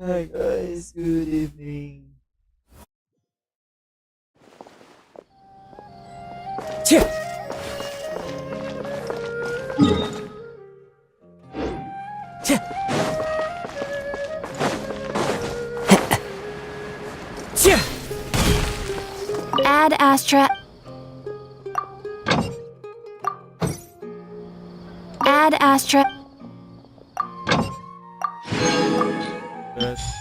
Hi guys, good evening. Tch! Tch! Tch! Add Astra. Add Astra. Yes.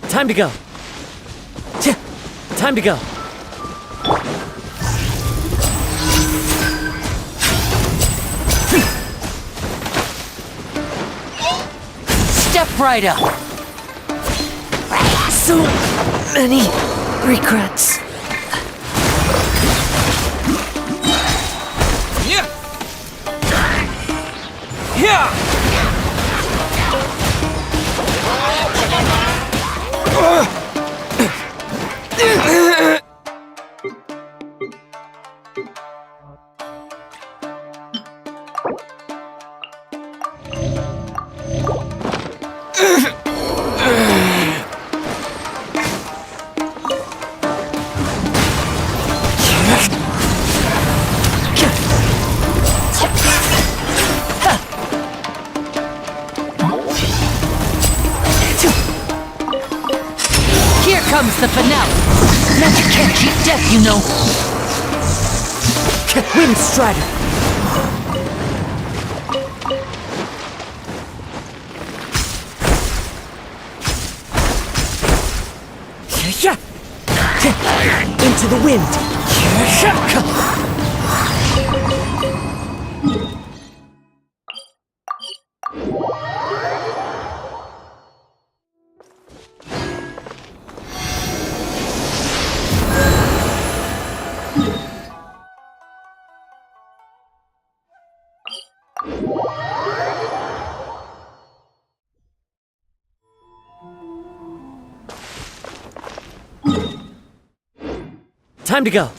Time to go. Tch! Time to go. Step right up. So many regrets. Yeah. Yeah. Here comes the finale. Magic can't cheat death, you know. Wind Strider. Into the wind. Time to go.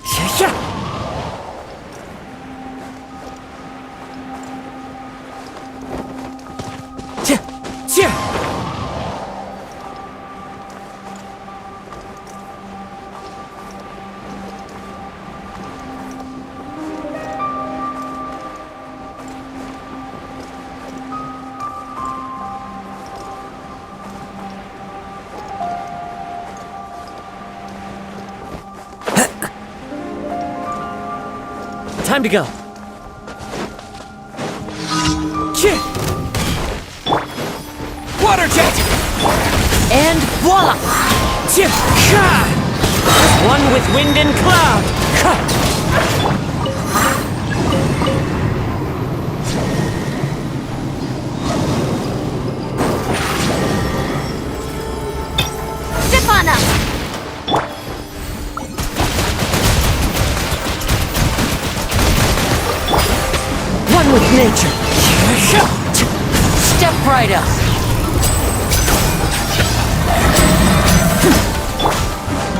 Time to go. Water jet! And voila! One with wind and cloud! Stefana! One with nature. Step right up.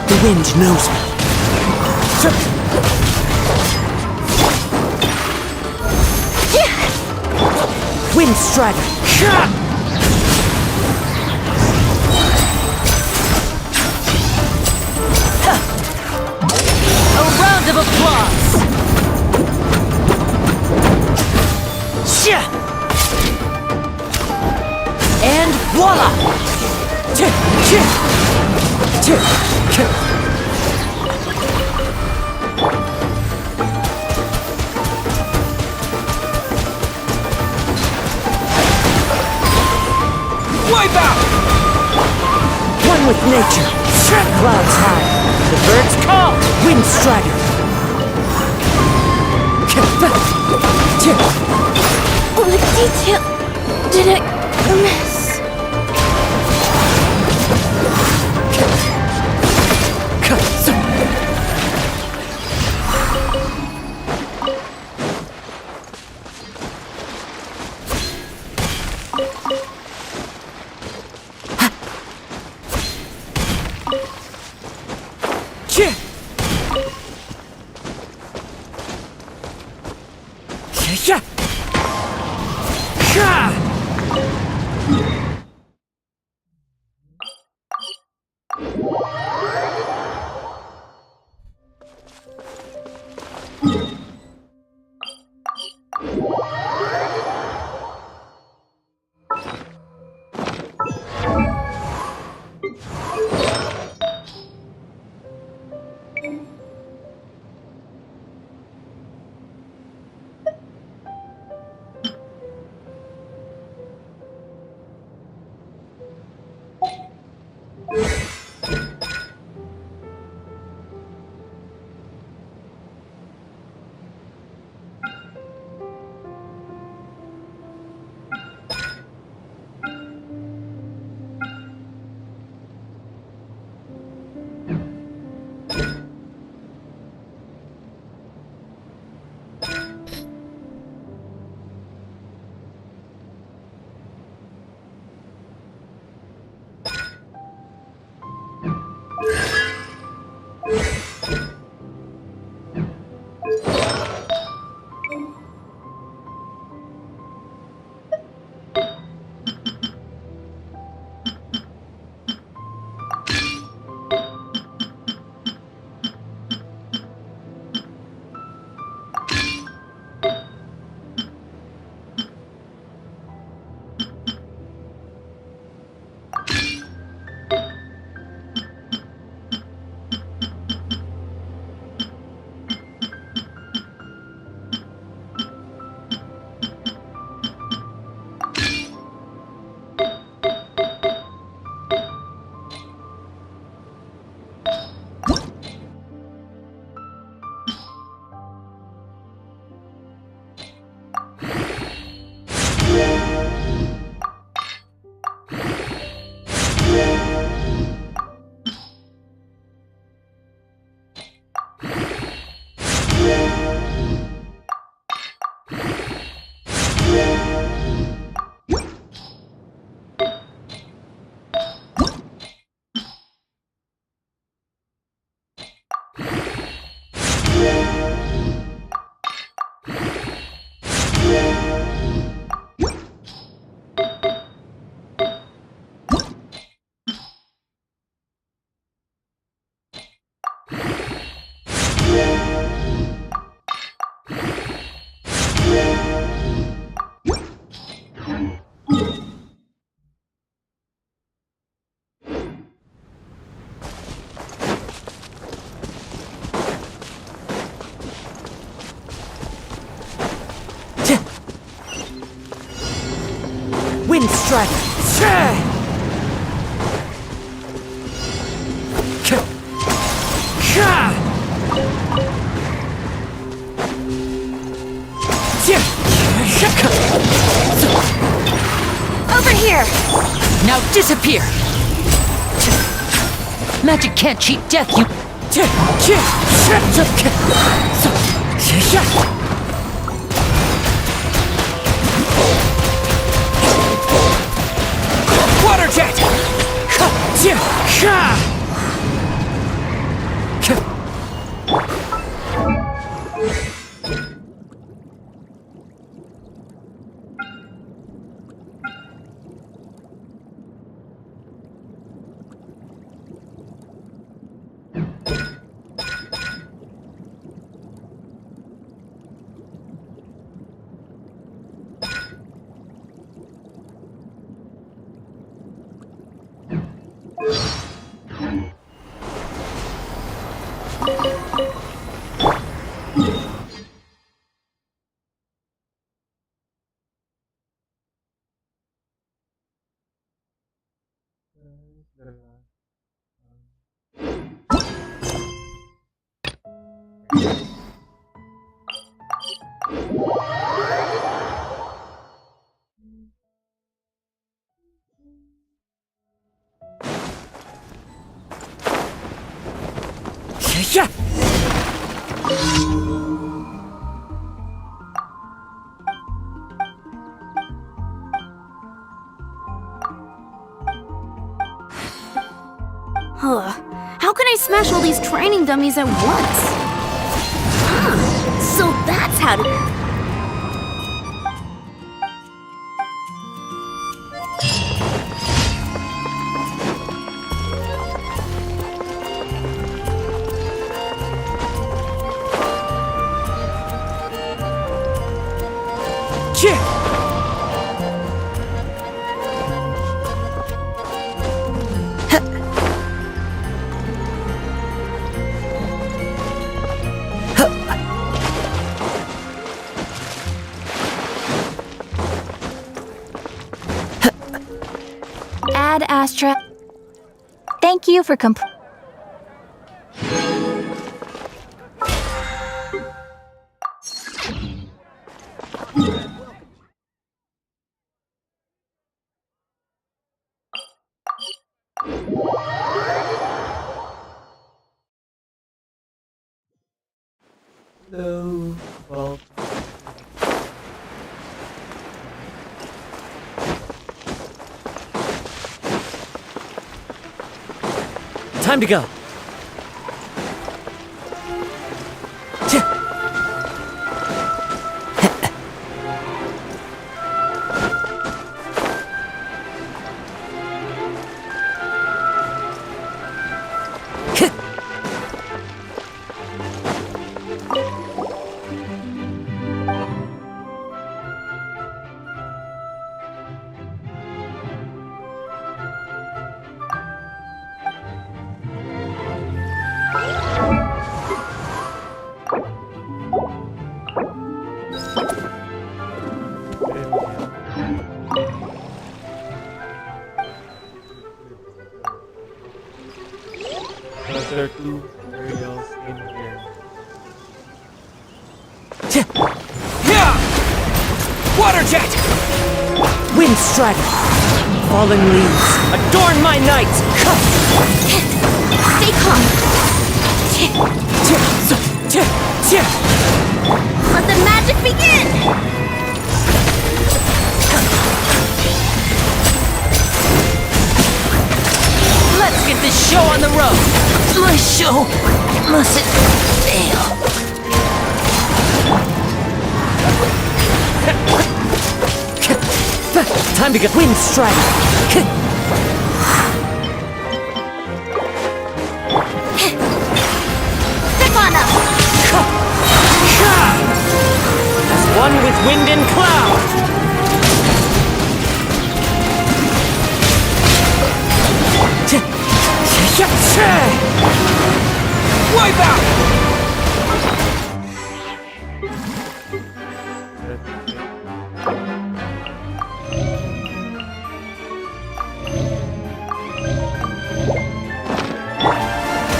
The wind knows me. Wind Strider. A round of applause. And voila! Wipe out! One with nature. Clouds high. The birds call. Wind strider. What detail did I miss? Wind strider. Over here! Now disappear! Magic can't cheat death, you... Water jet! Yeah. How can I smash all these training dummies at once? So that's how to... Ad Astra. Thank you for Hello. Well, Time to go. there are two aerials in here. Water jet! Wind strike! Fallen leaves, adorn my night! Stay calm. Let the magic begin! Let's get this show on the road! My show mustn't fail. Time to get wind strike! Step on up! As one with wind and cloud! Wipe out!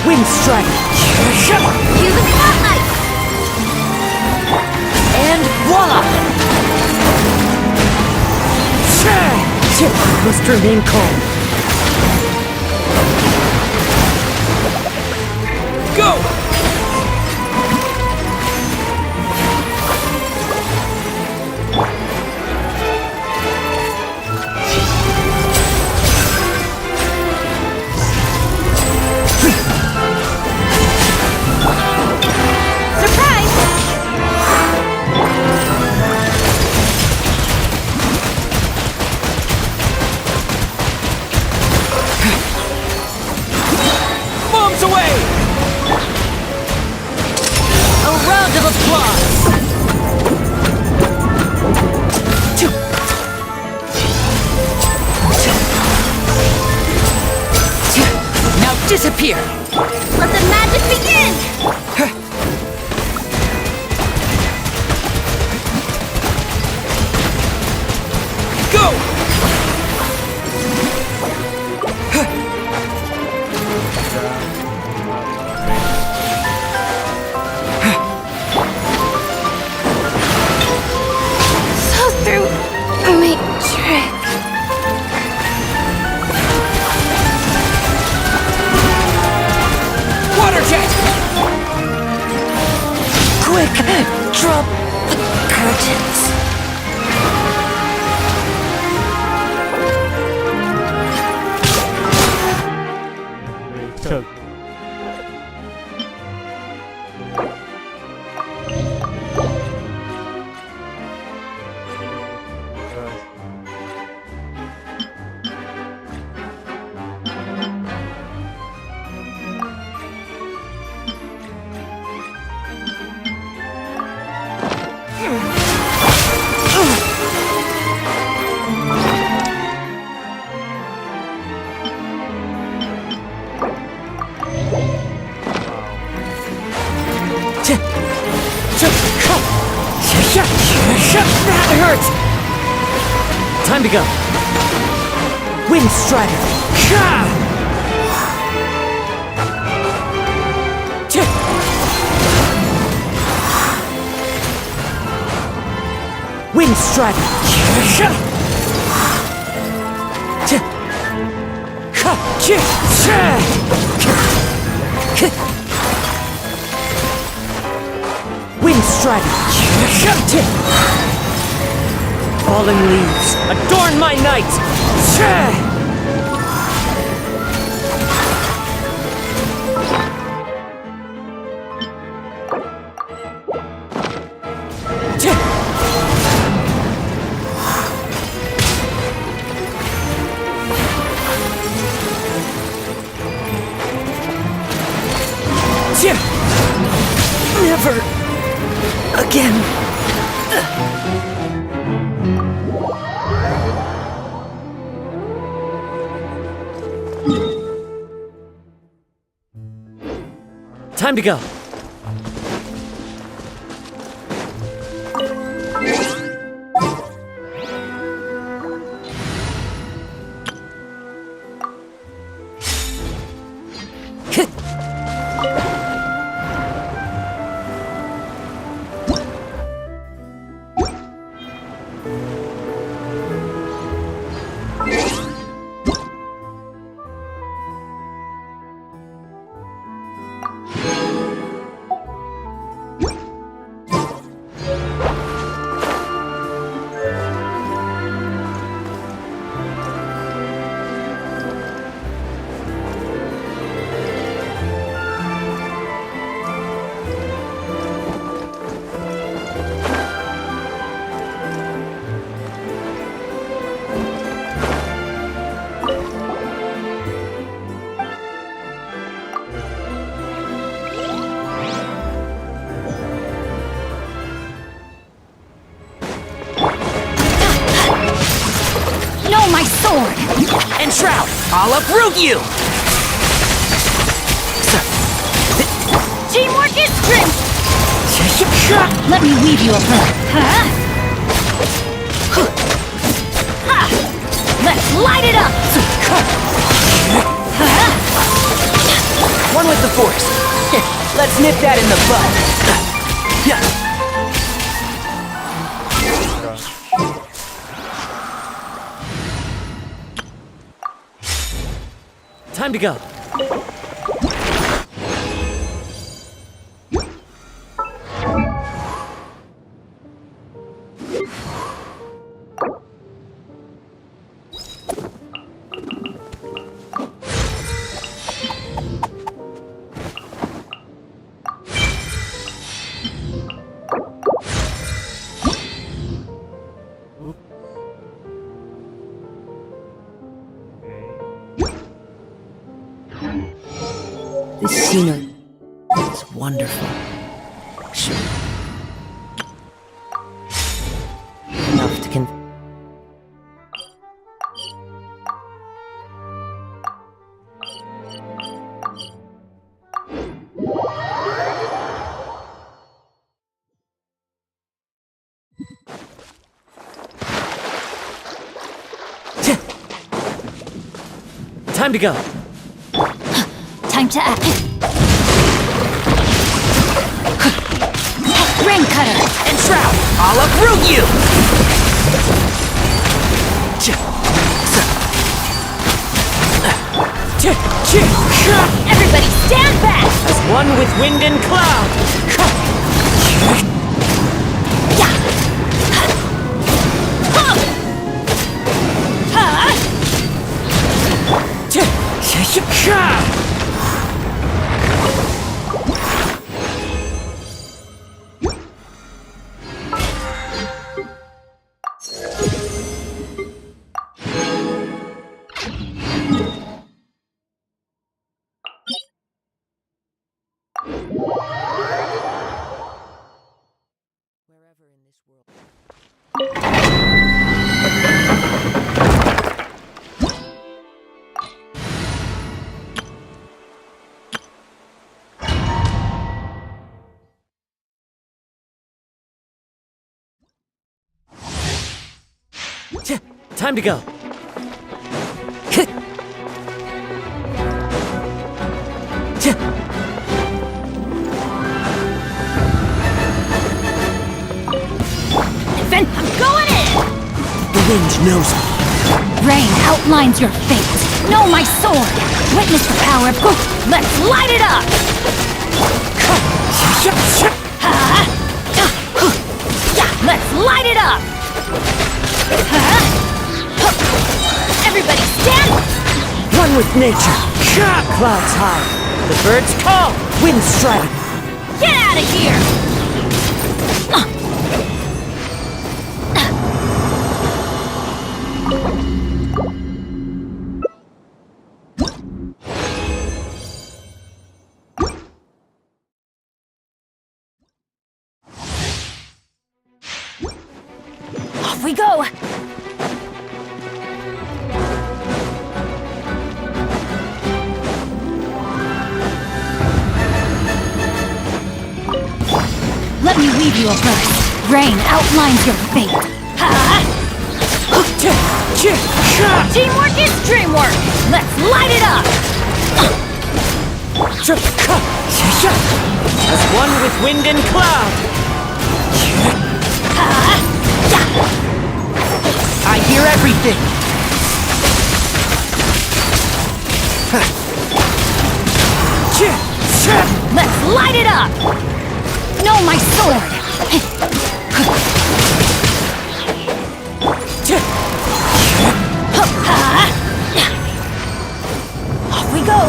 Wind strike! Use the spotlight! And voila! Must remain calm. Go! Surprise! Bombs away! A round of applause! Now disappear! Let the magic begin! Go! birds! Time to go. Wind Strider. Ha! Wind Strider. Wind Strider. Falling leaves, adorn my night. Never again. Time to go. My sword! And Shroud, I'll uproot you! Teamwork is strength! Let me weave you a pearl. Huh? Let's light it up! One with the Force. Let's nip that in the bud. Time to go. This scenery is wonderful. Sure. Enough to Time to go. Time to act. Rain Cutter! And Shroud, I'll uproot you! Everybody stand back! As one with wind and cloud! Wherever in this world. Time to go. Then I'm going in! The wind knows me. Rain outlines your fate. Know my sword. Witness the power of good. Let's light it up! Let's light it up! Everybody stand! One with nature. Clouds high. The birds call. Wind strike. Get out of here! Off we go! Let me weave you a verse. Rain outlines your fate. Teamwork is dreamwork. Let's light it up. As one with wind and cloud. I hear everything. Let's light it up. Know my sword. Off we go.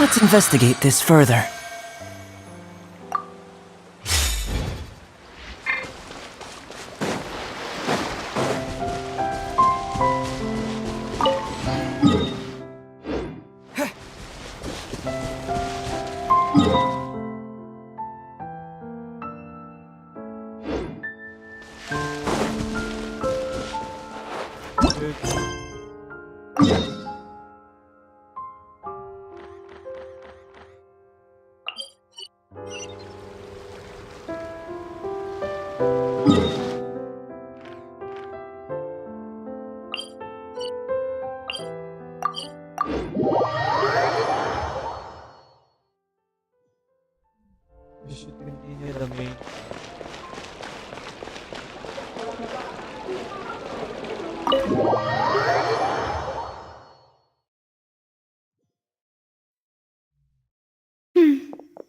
Let's investigate this further. We should continue the main.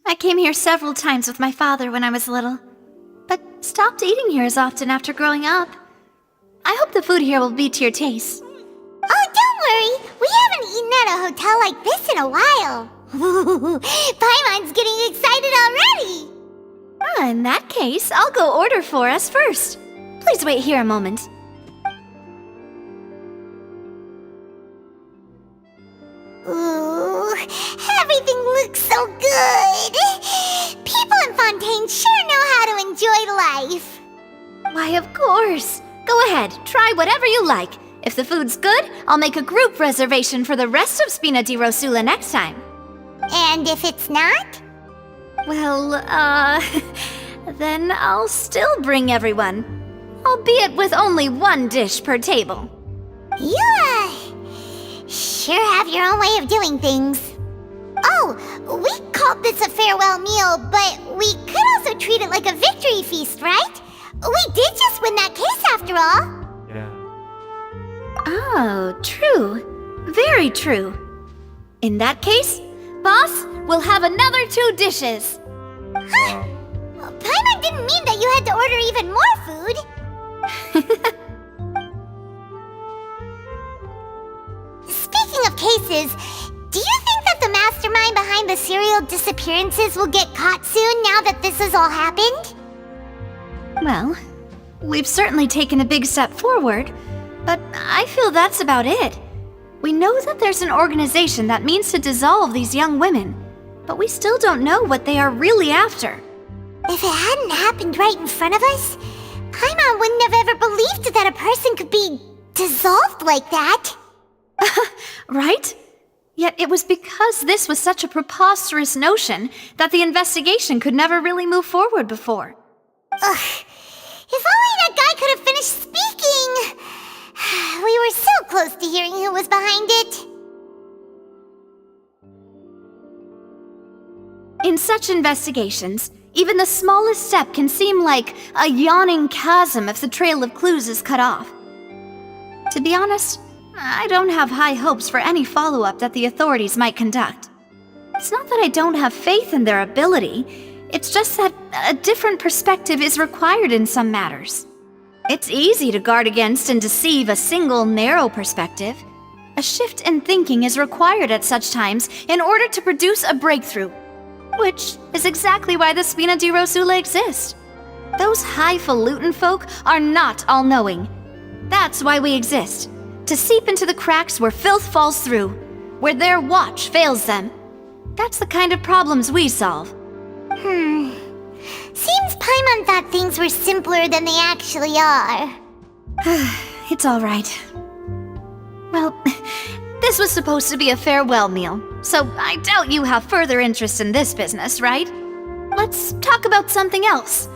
I came here several times with my father when I was little, but stopped eating here as often after growing up. I hope the food here will be to your taste. Oh, don't worry! We haven't eaten at a hotel like this in a while. Paimon's getting excited already! In that case, I'll go order for us first. Please wait here a moment. Ooh, everything looks so good! People in Fontaine sure know how to enjoy life. Why, of course. Go ahead, try whatever you like. If the food's good, I'll make a group reservation for the rest of Spina di Rosula next time. And if it's not? Well, then I'll still bring everyone. Albeit with only one dish per table. You, sure have your own way of doing things. Oh, we called this a farewell meal, but we could also treat it like a victory feast, right? We did just win that case after all. Yeah. Oh, true. Very true. In that case, boss, we'll have another 2 dishes. Huh? Paimon didn't mean that you had to order even more food. Speaking of cases, do you think that the mastermind behind the serial disappearances will get caught soon now that this has all happened? Well, we've certainly taken a big step forward, but I feel that's about it. We know that there's an organization that means to dissolve these young women, but we still don't know what they are really after. If it hadn't happened right in front of us, Paimon wouldn't have ever believed that a person could be dissolved like that. Right? Yet it was because this was such a preposterous notion that the investigation could never really move forward before. Ugh. If only that guy could have finished speaking! We were so close to hearing who was behind it. In such investigations, even the smallest step can seem like a yawning chasm if the trail of clues is cut off. To be honest, I don't have high hopes for any follow-up that the authorities might conduct. It's not that I don't have faith in their ability, it's just that a different perspective is required in some matters. It's easy to guard against and deceive a single narrow perspective. A shift in thinking is required at such times in order to produce a breakthrough, which is exactly why the Spina di Rosula exist. Those highfalutin folk are not all-knowing. That's why we exist, to seep into the cracks where filth falls through, where their watch fails them. That's the kind of problems we solve. Seems Paimon thought things were simpler than they actually are. It's all right. Well, this was supposed to be a farewell meal, so I doubt you have further interest in this business, right? Let's talk about something else.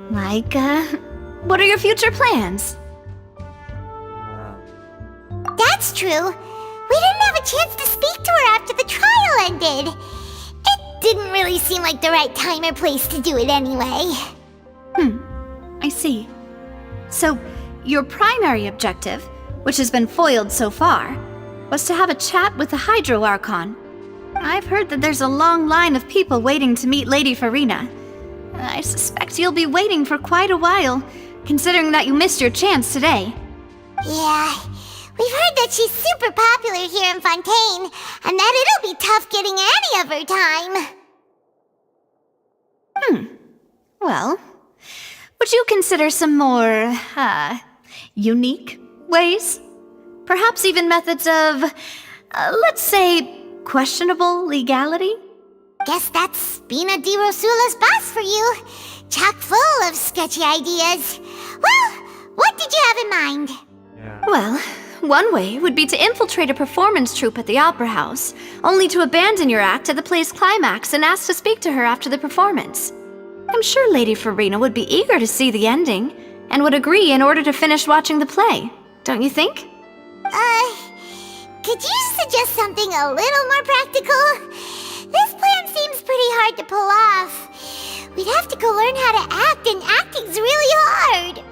Like, what are your future plans? That's true. We didn't have a chance to speak to her after the trial ended. It didn't really seem like the right time or place to do it anyway. I see. So, your primary objective, which has been foiled so far, was to have a chat with the Hydro Archon. I've heard that there's a long line of people waiting to meet Lady Farina. I suspect you'll be waiting for quite a while, considering that you missed your chance today. Yeah, we've heard that she's super popular here in Fontaine, and that it'll be tough getting any of her time. Well, would you consider some more, unique ways? Perhaps even methods of, let's say, questionable legality? Guess that's Spina di Rosula's boss for you. Chock full of sketchy ideas. Well, what did you have in mind? Yeah. Well, one way would be to infiltrate a performance troupe at the Opera House, only to abandon your act at the play's climax and ask to speak to her after the performance. I'm sure Lady Farina would be eager to see the ending, and would agree in order to finish watching the play, don't you think? Could you suggest something a little more practical? This plan seems pretty hard to pull off. We'd have to go learn how to act, and acting's really hard.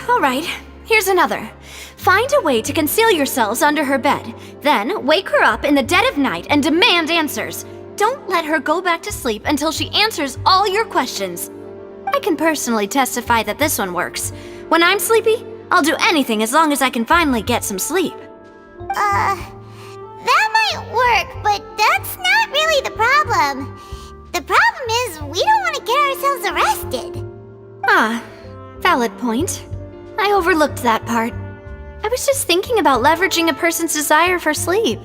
All right, here's another. Find a way to conceal yourselves under her bed, then wake her up in the dead of night and demand answers. Don't let her go back to sleep until she answers all your questions. I can personally testify that this one works. When I'm sleepy, I'll do anything as long as I can finally get some sleep. That might work, but that's not really the problem. The problem is we don't want to get ourselves arrested. Valid point. I overlooked that part. I was just thinking about leveraging a person's desire for sleep.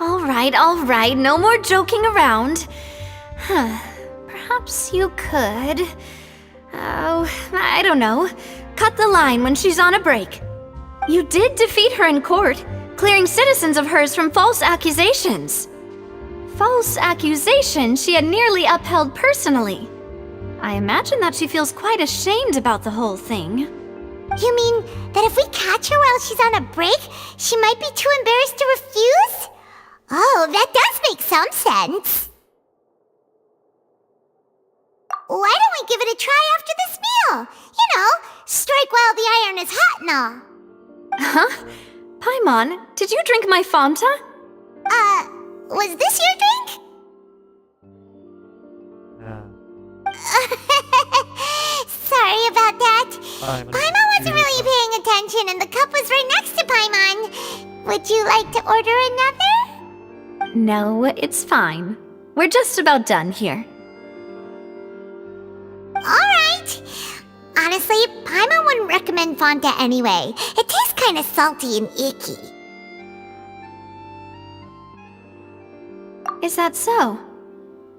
All right, no more joking around. Perhaps you could... I don't know. Cut the line when she's on a break. You did defeat her in court, clearing citizens of hers from false accusations. False accusations she had nearly upheld personally. I imagine that she feels quite ashamed about the whole thing. You mean that if we catch her while she's on a break, she might be too embarrassed to refuse? Oh, that does make some sense. Why don't we give it a try after this meal? You know, strike while the iron is hot and all. Huh? Paimon, did you drink my Fanta? Was this your drink? Sorry about that. Paimon wasn't really paying attention and the cup was right next to Paimon. Would you like to order another? No, it's fine. We're just about done here. Honestly, Paimon wouldn't recommend Fonta anyway. It tastes kinda salty and icky. Is that so?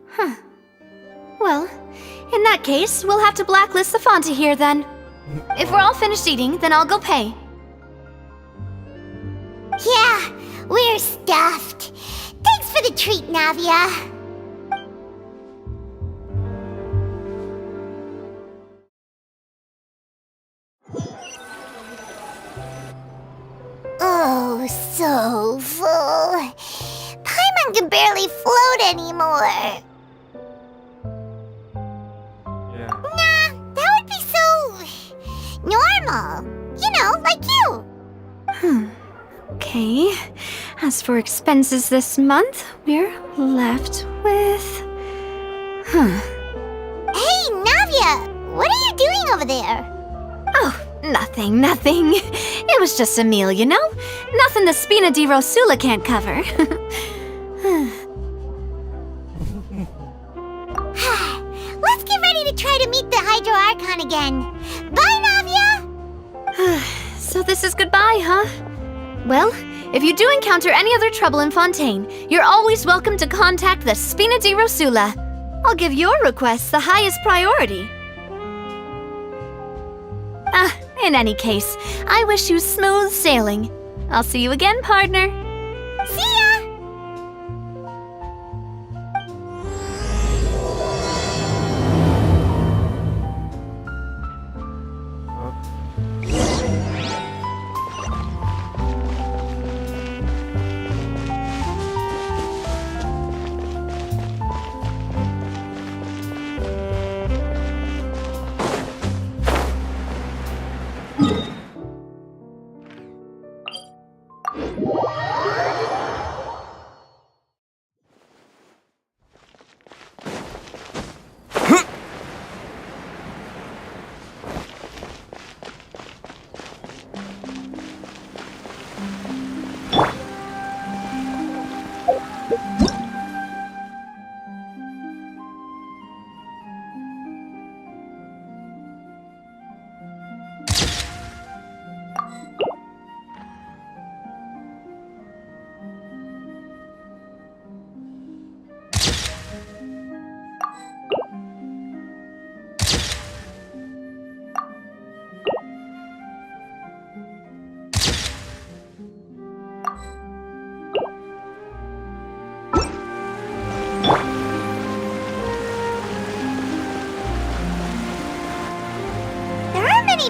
Huh. Well, in that case, we'll have to blacklist the Fonta here then. If we're all finished eating, then I'll go pay. Yeah, we're stuffed. Thanks for the treat, Navia. Oh, so full. Paimon can barely float anymore. Yeah. Nah, that would be so normal. You know, like you. Okay. As for expenses this month, we're left with... Hey, Navia, what are you doing over there? Oh, nothing. It was just a meal, you know? Nothing the Spina di Rosula can't cover. Let's get ready to try to meet the Hydro Archon again. Bye, Navia! So this is goodbye, huh? Well, if you do encounter any other trouble in Fontaine, you're always welcome to contact the Spina di Rosula. I'll give your requests the highest priority. In any case, I wish you smooth sailing. I'll see you again, partner. See ya!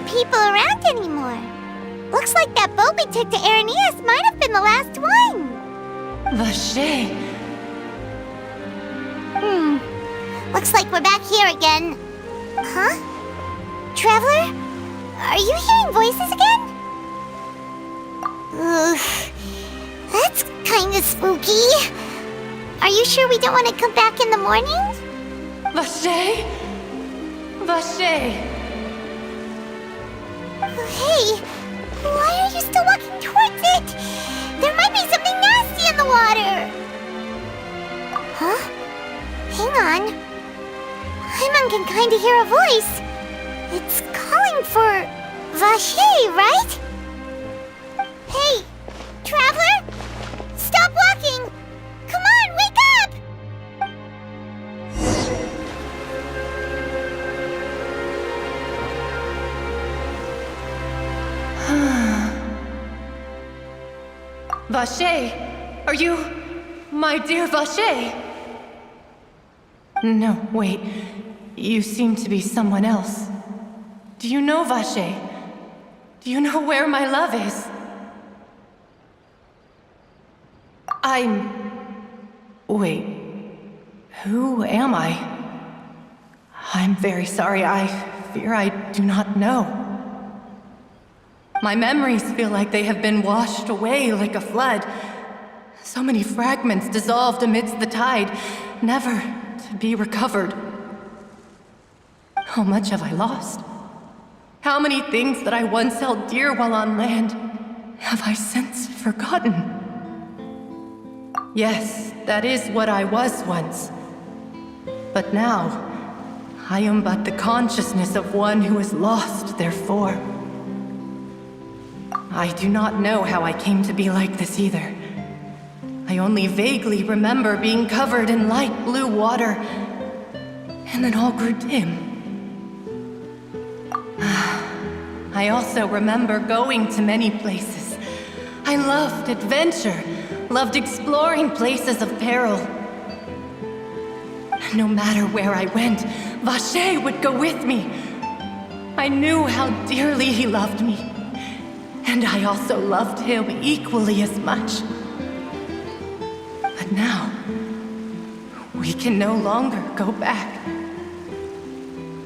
People around anymore. Looks like that boat we took to Araneas might have been the last one. Vache! Looks like we're back here again. Huh? Traveler? Are you hearing voices again? Ugh. That's kinda spooky. Are you sure we don't want to come back in the morning? Vache! Vache! Hey, why are you still walking towards it? There might be something nasty in the water. Huh? Hang on. Paimon can kinda hear a voice. It's calling for Vache, right? Hey, Traveler? Stop walking! Come on, wake up! Vache! Are you... my dear Vache? No, wait. You seem to be someone else. Do you know Vache? Do you know where my love is? Wait. Who am I? I'm very sorry. I fear I do not know. My memories feel like they have been washed away like a flood. So many fragments dissolved amidst the tide, never to be recovered. How much have I lost? How many things that I once held dear while on land have I since forgotten? Yes, that is what I was once. But now, I am but the consciousness of one who is lost, therefore. I do not know how I came to be like this either. I only vaguely remember being covered in light blue water, and then all grew dim. I also remember going to many places. I loved adventure, loved exploring places of peril. No matter where I went, Vacher would go with me. I knew how dearly he loved me, and I also loved him equally as much. But now, we can no longer go back.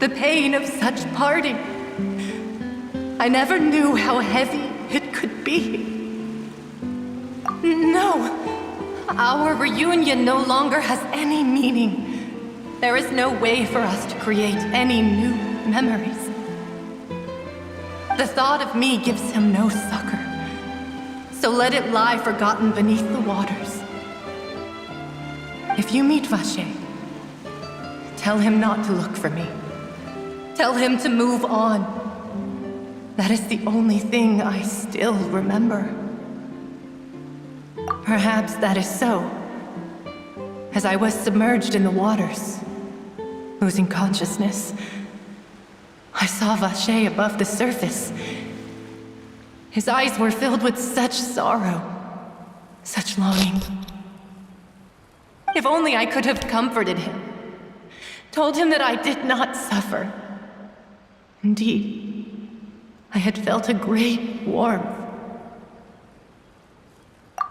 The pain of such parting, I never knew how heavy it could be. No, our reunion no longer has any meaning. There is no way for us to create any new memories. The thought of me gives him no succor, so let it lie forgotten beneath the waters. If you meet Vacher, tell him not to look for me. Tell him to move on. That is the only thing I still remember. Perhaps that is so. As I was submerged in the waters, losing consciousness, I saw Vacher above the surface. His eyes were filled with such sorrow, such longing. If only I could have comforted him, told him that I did not suffer. Indeed, I had felt a great warmth.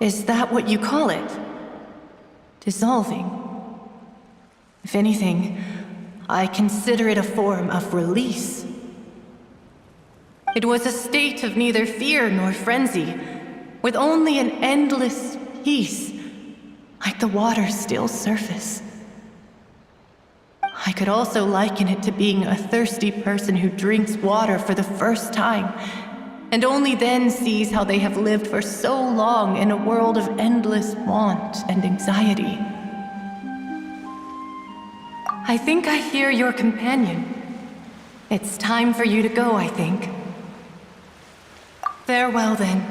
Is that what you call it? Dissolving? If anything, I consider it a form of release. It was a state of neither fear nor frenzy, with only an endless peace, like the water's still surface. I could also liken it to being a thirsty person who drinks water for the first time, and only then sees how they have lived for so long in a world of endless want and anxiety. I think I hear your companion. It's time for you to go, I think. Farewell, then.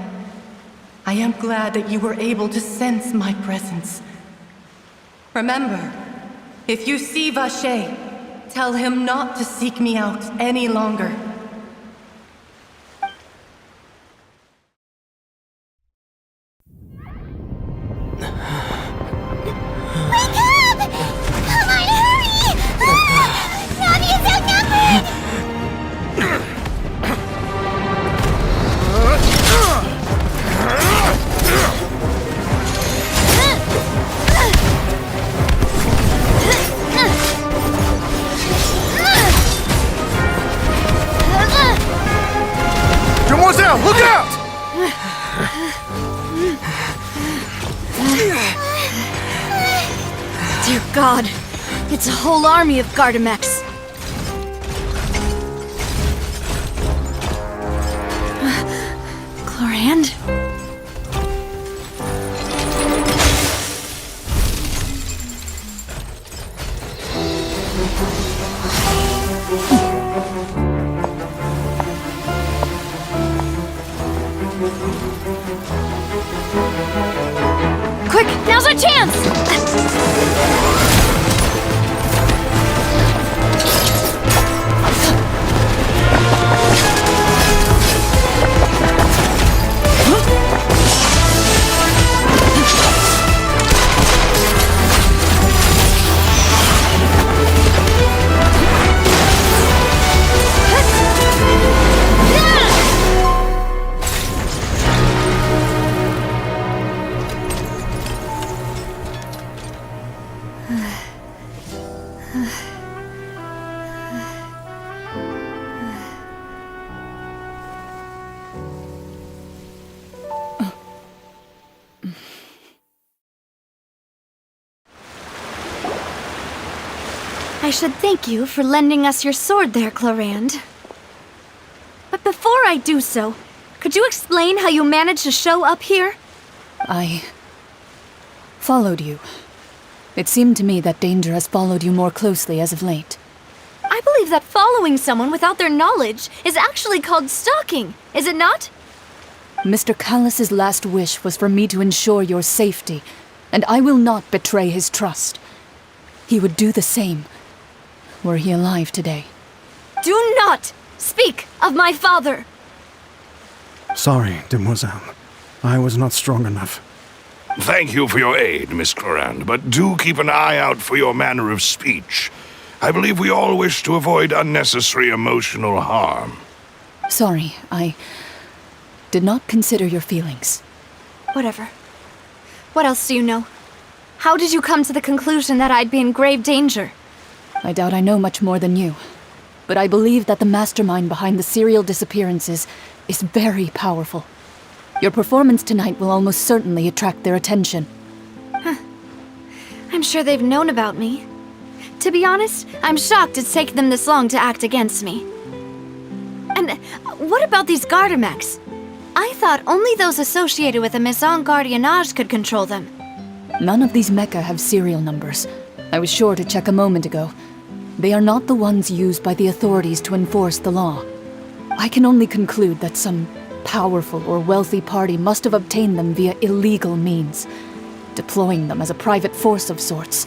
I am glad that you were able to sense my presence. Remember, if you see Vacher, tell him not to seek me out any longer. Look out! Dear God, it's a whole army of Gardamex. Chlorand? Quick, now's our chance! I should thank you for lending us your sword there, Chlorand. But before I do so, could you explain how you managed to show up here? I followed you. It seemed to me that danger has followed you more closely as of late. I I believe that following someone without their knowledge is actually called stalking, is it not? Mr. Callus's last wish was for me to ensure your safety, and I will not betray his trust. He would do the same, were he alive today. Do not speak of my father! Sorry, demoiselle. I was not strong enough. Thank you for your aid, Miss Clorand, but do keep an eye out for your manner of speech. I believe we all wish to avoid unnecessary emotional harm. Sorry, I did not consider your feelings. Whatever. What else do you know? How did you come to the conclusion that I'd be in grave danger? I doubt I know much more than you, but I believe that the mastermind behind the serial disappearances is very powerful. Your performance tonight will almost certainly attract their attention. I'm sure they've known about me. To be honest, I'm shocked it's taken them this long to act against me. And what about these garter mechs? I thought only those associated with the Maison Gardiennage could control them. None of these mecha have serial numbers. I was sure to check a moment ago. They are not the ones used by the authorities to enforce the law. I can only conclude that some powerful or wealthy party must have obtained them via illegal means, deploying them as a private force of sorts.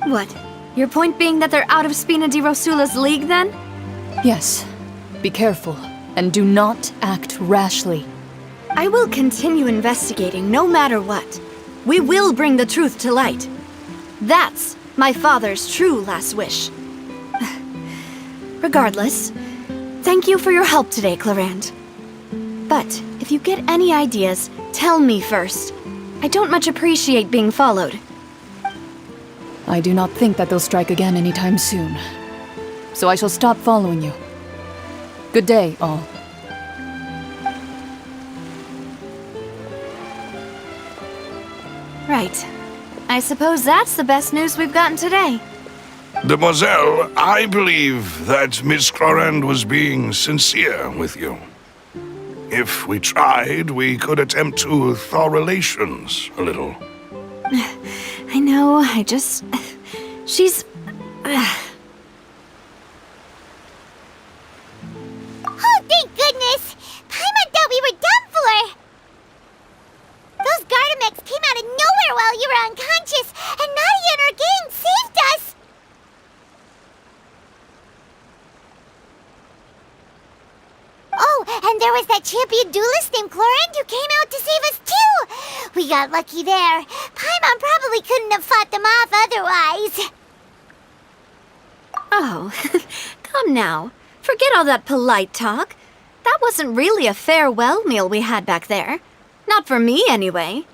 What? Your point being that they're out of Spina di Rosula's league, then? Yes. Be careful, and do not act rashly. I will continue investigating no matter what. We will bring the truth to light. That's my father's true last wish. Regardless, thank you for your help today, Clorand. But if you get any ideas, tell me first. I don't much appreciate being followed. I do not think that they'll strike again anytime soon. So I shall stop following you. Good day, all. Right. I suppose that's the best news we've gotten today. Demoiselle, I believe that Miss Clorand was being sincere with you. If we tried, we could attempt to thaw relations a little. I know, she's... Oh, thank goodness! Paimon thought we were done for! Those Gardamex came out of nowhere while you were unconscious, and Nadia and her gang saved us! Oh, and there was that champion duelist named Clorand who came out to save us too! We got lucky there. Paimon probably couldn't have fought them off otherwise. Oh, come now. Forget all that polite talk. That wasn't really a farewell meal we had back there. Not for me, anyway.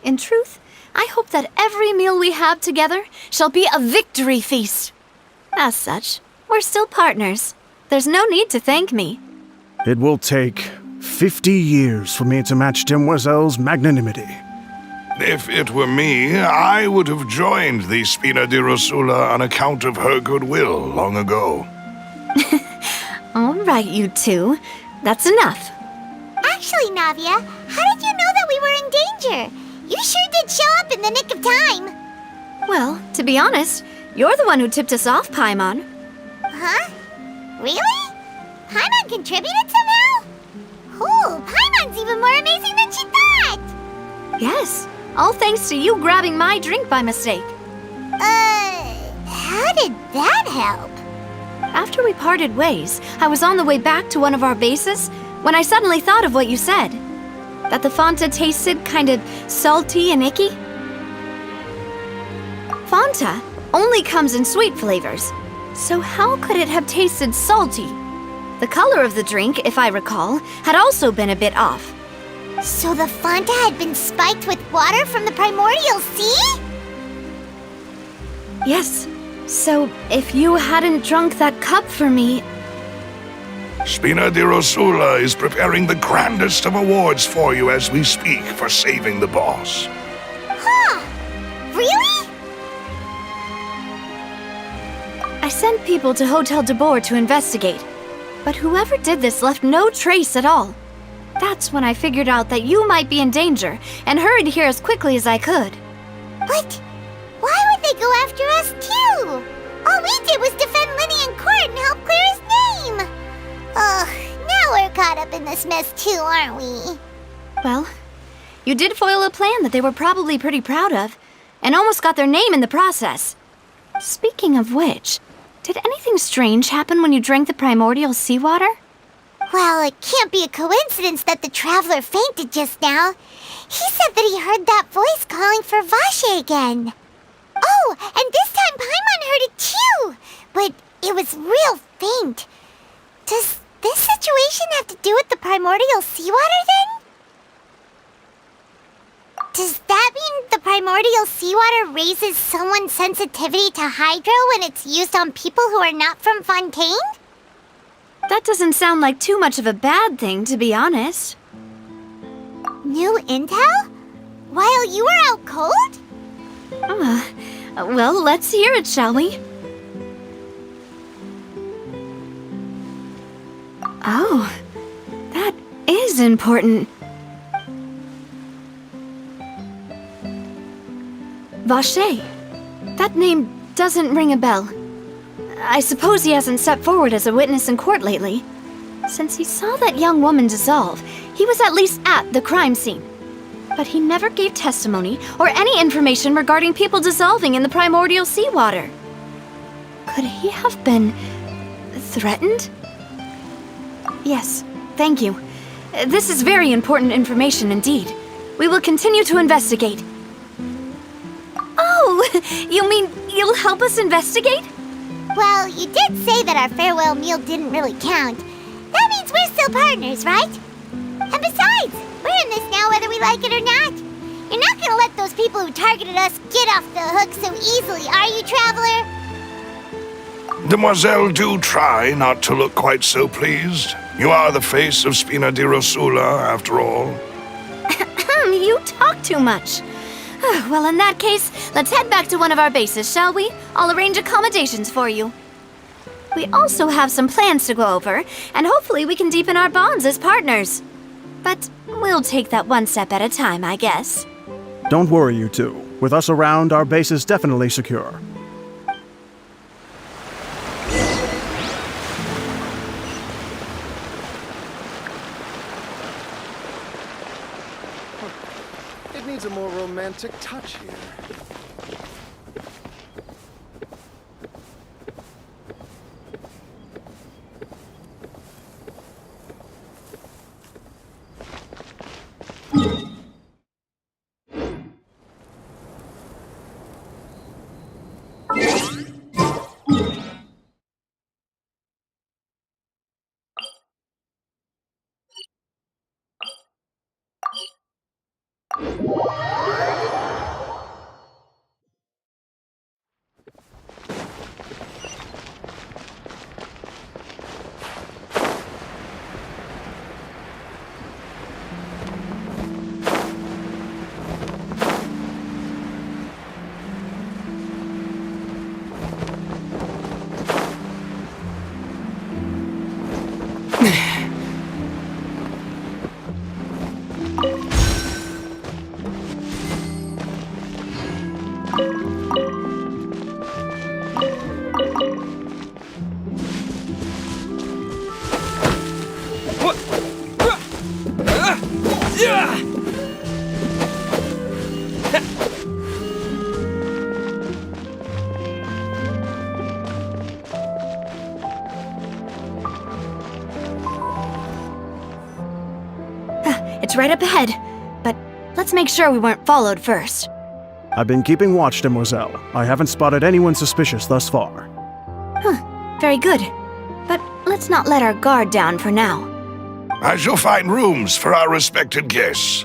In truth, I hope that every meal we have together shall be a victory feast. As such, we're still partners. There's no need to thank me. It will take 50 years for me to match Demoiselle's magnanimity. If it were me, I would have joined the Spina di Rosula on account of her goodwill long ago. All right, you two. That's enough. Actually, Navia, how did you know that we were in danger? You sure did show up in the nick of time. Well, to be honest, you're the one who tipped us off, Paimon. Huh? Really? Paimon contributed somehow? Ooh, Paimon's even more amazing than she thought! Yes, all thanks to you grabbing my drink by mistake. How did that help? After we parted ways, I was on the way back to one of our bases when I suddenly thought of what you said. That the Fanta tasted kind of salty and icky. Fanta only comes in sweet flavors, so how could it have tasted salty? The color of the drink, if I recall, had also been a bit off. So the Fanta had been spiked with water from the primordial sea? Yes, so if you hadn't drunk that cup for me... Spina di Rosula is preparing the grandest of awards for you as we speak for saving the boss. Huh? Really? I sent people to Hotel de Boer to investigate, but whoever did this left no trace at all. That's when I figured out that you might be in danger and hurried here as quickly as I could. But why would they go after us too? All we did was defend Linny in court this mess too, aren't we? Well, you did foil a plan that they were probably pretty proud of, and almost got their name in the process. Speaking of which, did anything strange happen when you drank the primordial seawater? Well, it can't be a coincidence that the traveler fainted just now. He said that he heard that voice calling for Vache again. Oh, and this time Paimon heard it too, but it was real faint. Does this situation have to do with the primordial seawater then? Does that mean the primordial seawater raises someone's sensitivity to hydro when it's used on people who are not from Fontaine? That doesn't sound like too much of a bad thing, to be honest. New intel? While you were out cold? Well, let's hear it, shall we? Oh, that is important. Vache. That name doesn't ring a bell. I suppose he hasn't stepped forward as a witness in court lately. Since he saw that young woman dissolve, he was at least at the crime scene. But he never gave testimony or any information regarding people dissolving in the primordial seawater. Could he have been threatened? Yes, thank you. This is very important information indeed. We will continue to investigate. Oh, you mean you'll help us investigate? Well, you did say that our farewell meal didn't really count. That means we're still partners, right? And besides, we're in this now whether we like it or not. You're not gonna let those people who targeted us get off the hook so easily, are you, Traveler? Demoiselle, do try not to look quite so pleased. You are the face of Spina di Rosula, after all. You talk too much. Well, in that case, let's head back to one of our bases, shall we? I'll arrange accommodations for you. We also have some plans to go over, and hopefully we can deepen our bonds as partners. But we'll take that one step at a time, I guess. Don't worry, you two. With us around, our base is definitely secure. It needs a more romantic touch here. It's right up ahead, but let's make sure we weren't followed first. I've been keeping watch, Demoiselle. I haven't spotted anyone suspicious thus far. Very good. But let's not let our guard down for now. I shall find rooms for our respected guests.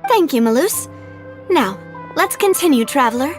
Thank you, Malus. Now, let's continue, Traveler.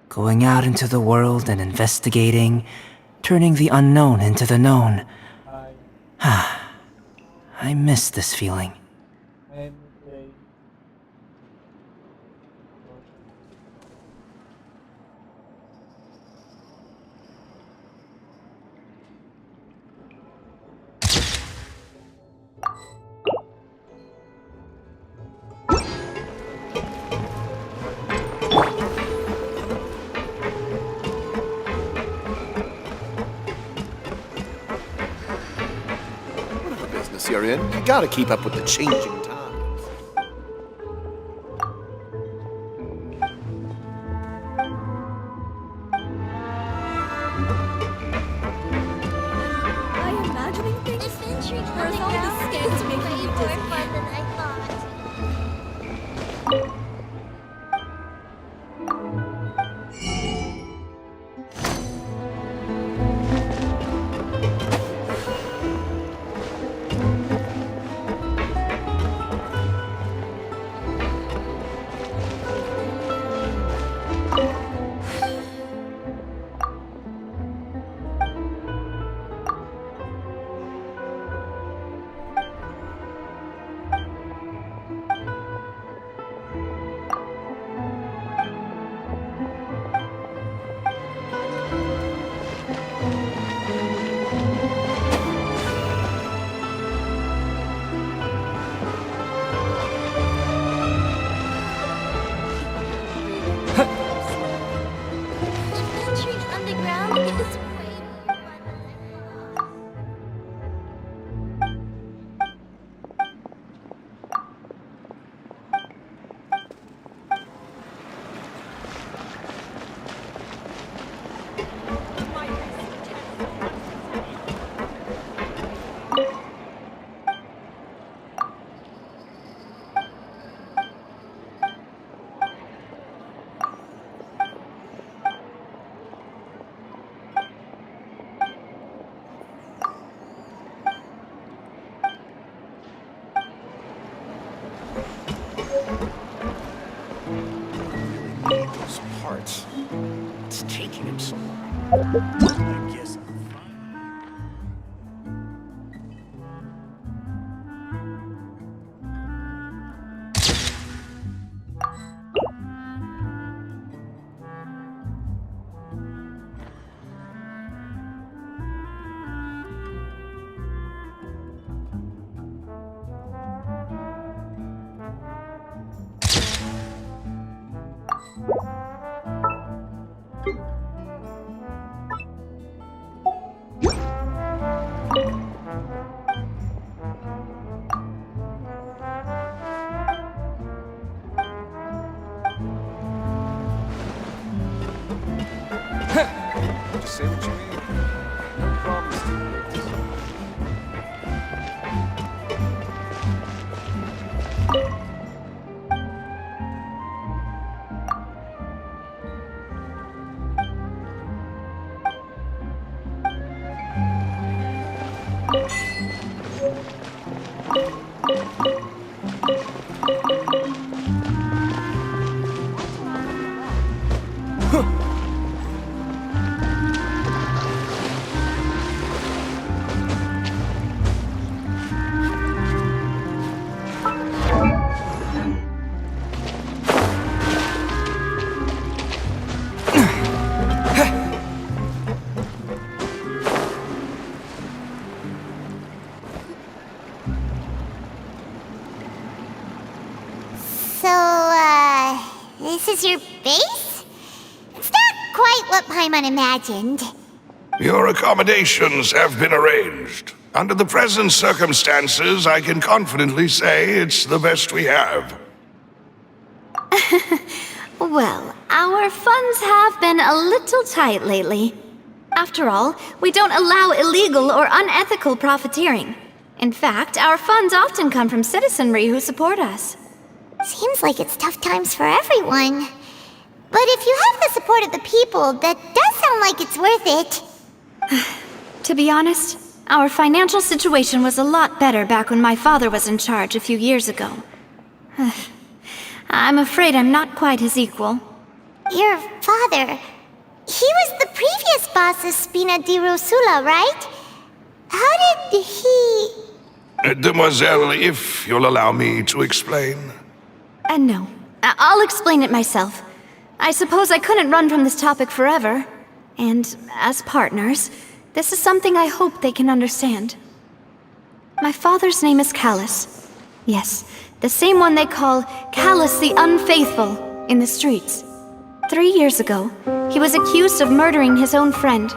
Going out into the world and investigating, turning the unknown into the known. I miss this feeling. And play. Whatever business you're in, you gotta keep up with the changing times. Am I imagining things? This intrigue on the ground is way more fun than I thought. Adventuring underground is way more fun than I thought. Those parts. It's taking him so long. I guess I'm fine. Just say what you mean. No problems to you. This is your base? It's not quite what Paimon imagined. Your accommodations have been arranged. Under the present circumstances, I can confidently say it's the best we have. Well, our funds have been a little tight lately. After all, we don't allow illegal or unethical profiteering. In fact, our funds often come from citizenry who support us. Seems like it's tough times for everyone. But if you have the support of the people, that does sound like it's worth it. To be honest, our financial situation was a lot better back when my father was in charge a few years ago. I'm afraid I'm not quite his equal. Your father... He was the previous boss of Spina di Rosula, right? How did he... Demoiselle, if you'll allow me to explain. No. I'll explain it myself. I suppose I couldn't run from this topic forever. And as partners, this is something I hope they can understand. My father's name is Callus. Yes, the same one they call Callus the Unfaithful in the streets. 3 years ago, he was accused of murdering his own friend.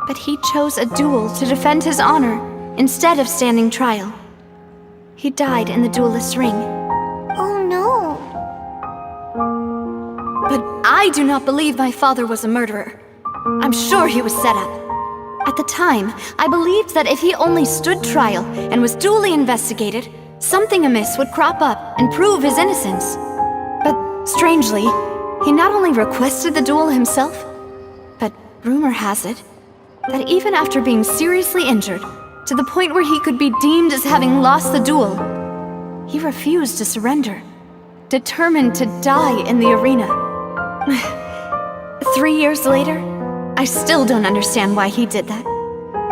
But he chose a duel to defend his honor instead of standing trial. He died in the duelist's ring. Oh no. But I do not believe my father was a murderer. I'm sure he was set up. At the time, I believed that if he only stood trial and was duly investigated, something amiss would crop up and prove his innocence. But strangely, he not only requested the duel himself, but rumor has it that even after being seriously injured, to the point where he could be deemed as having lost the duel, he refused to surrender, determined to die in the arena. 3 years later, I still don't understand why he did that.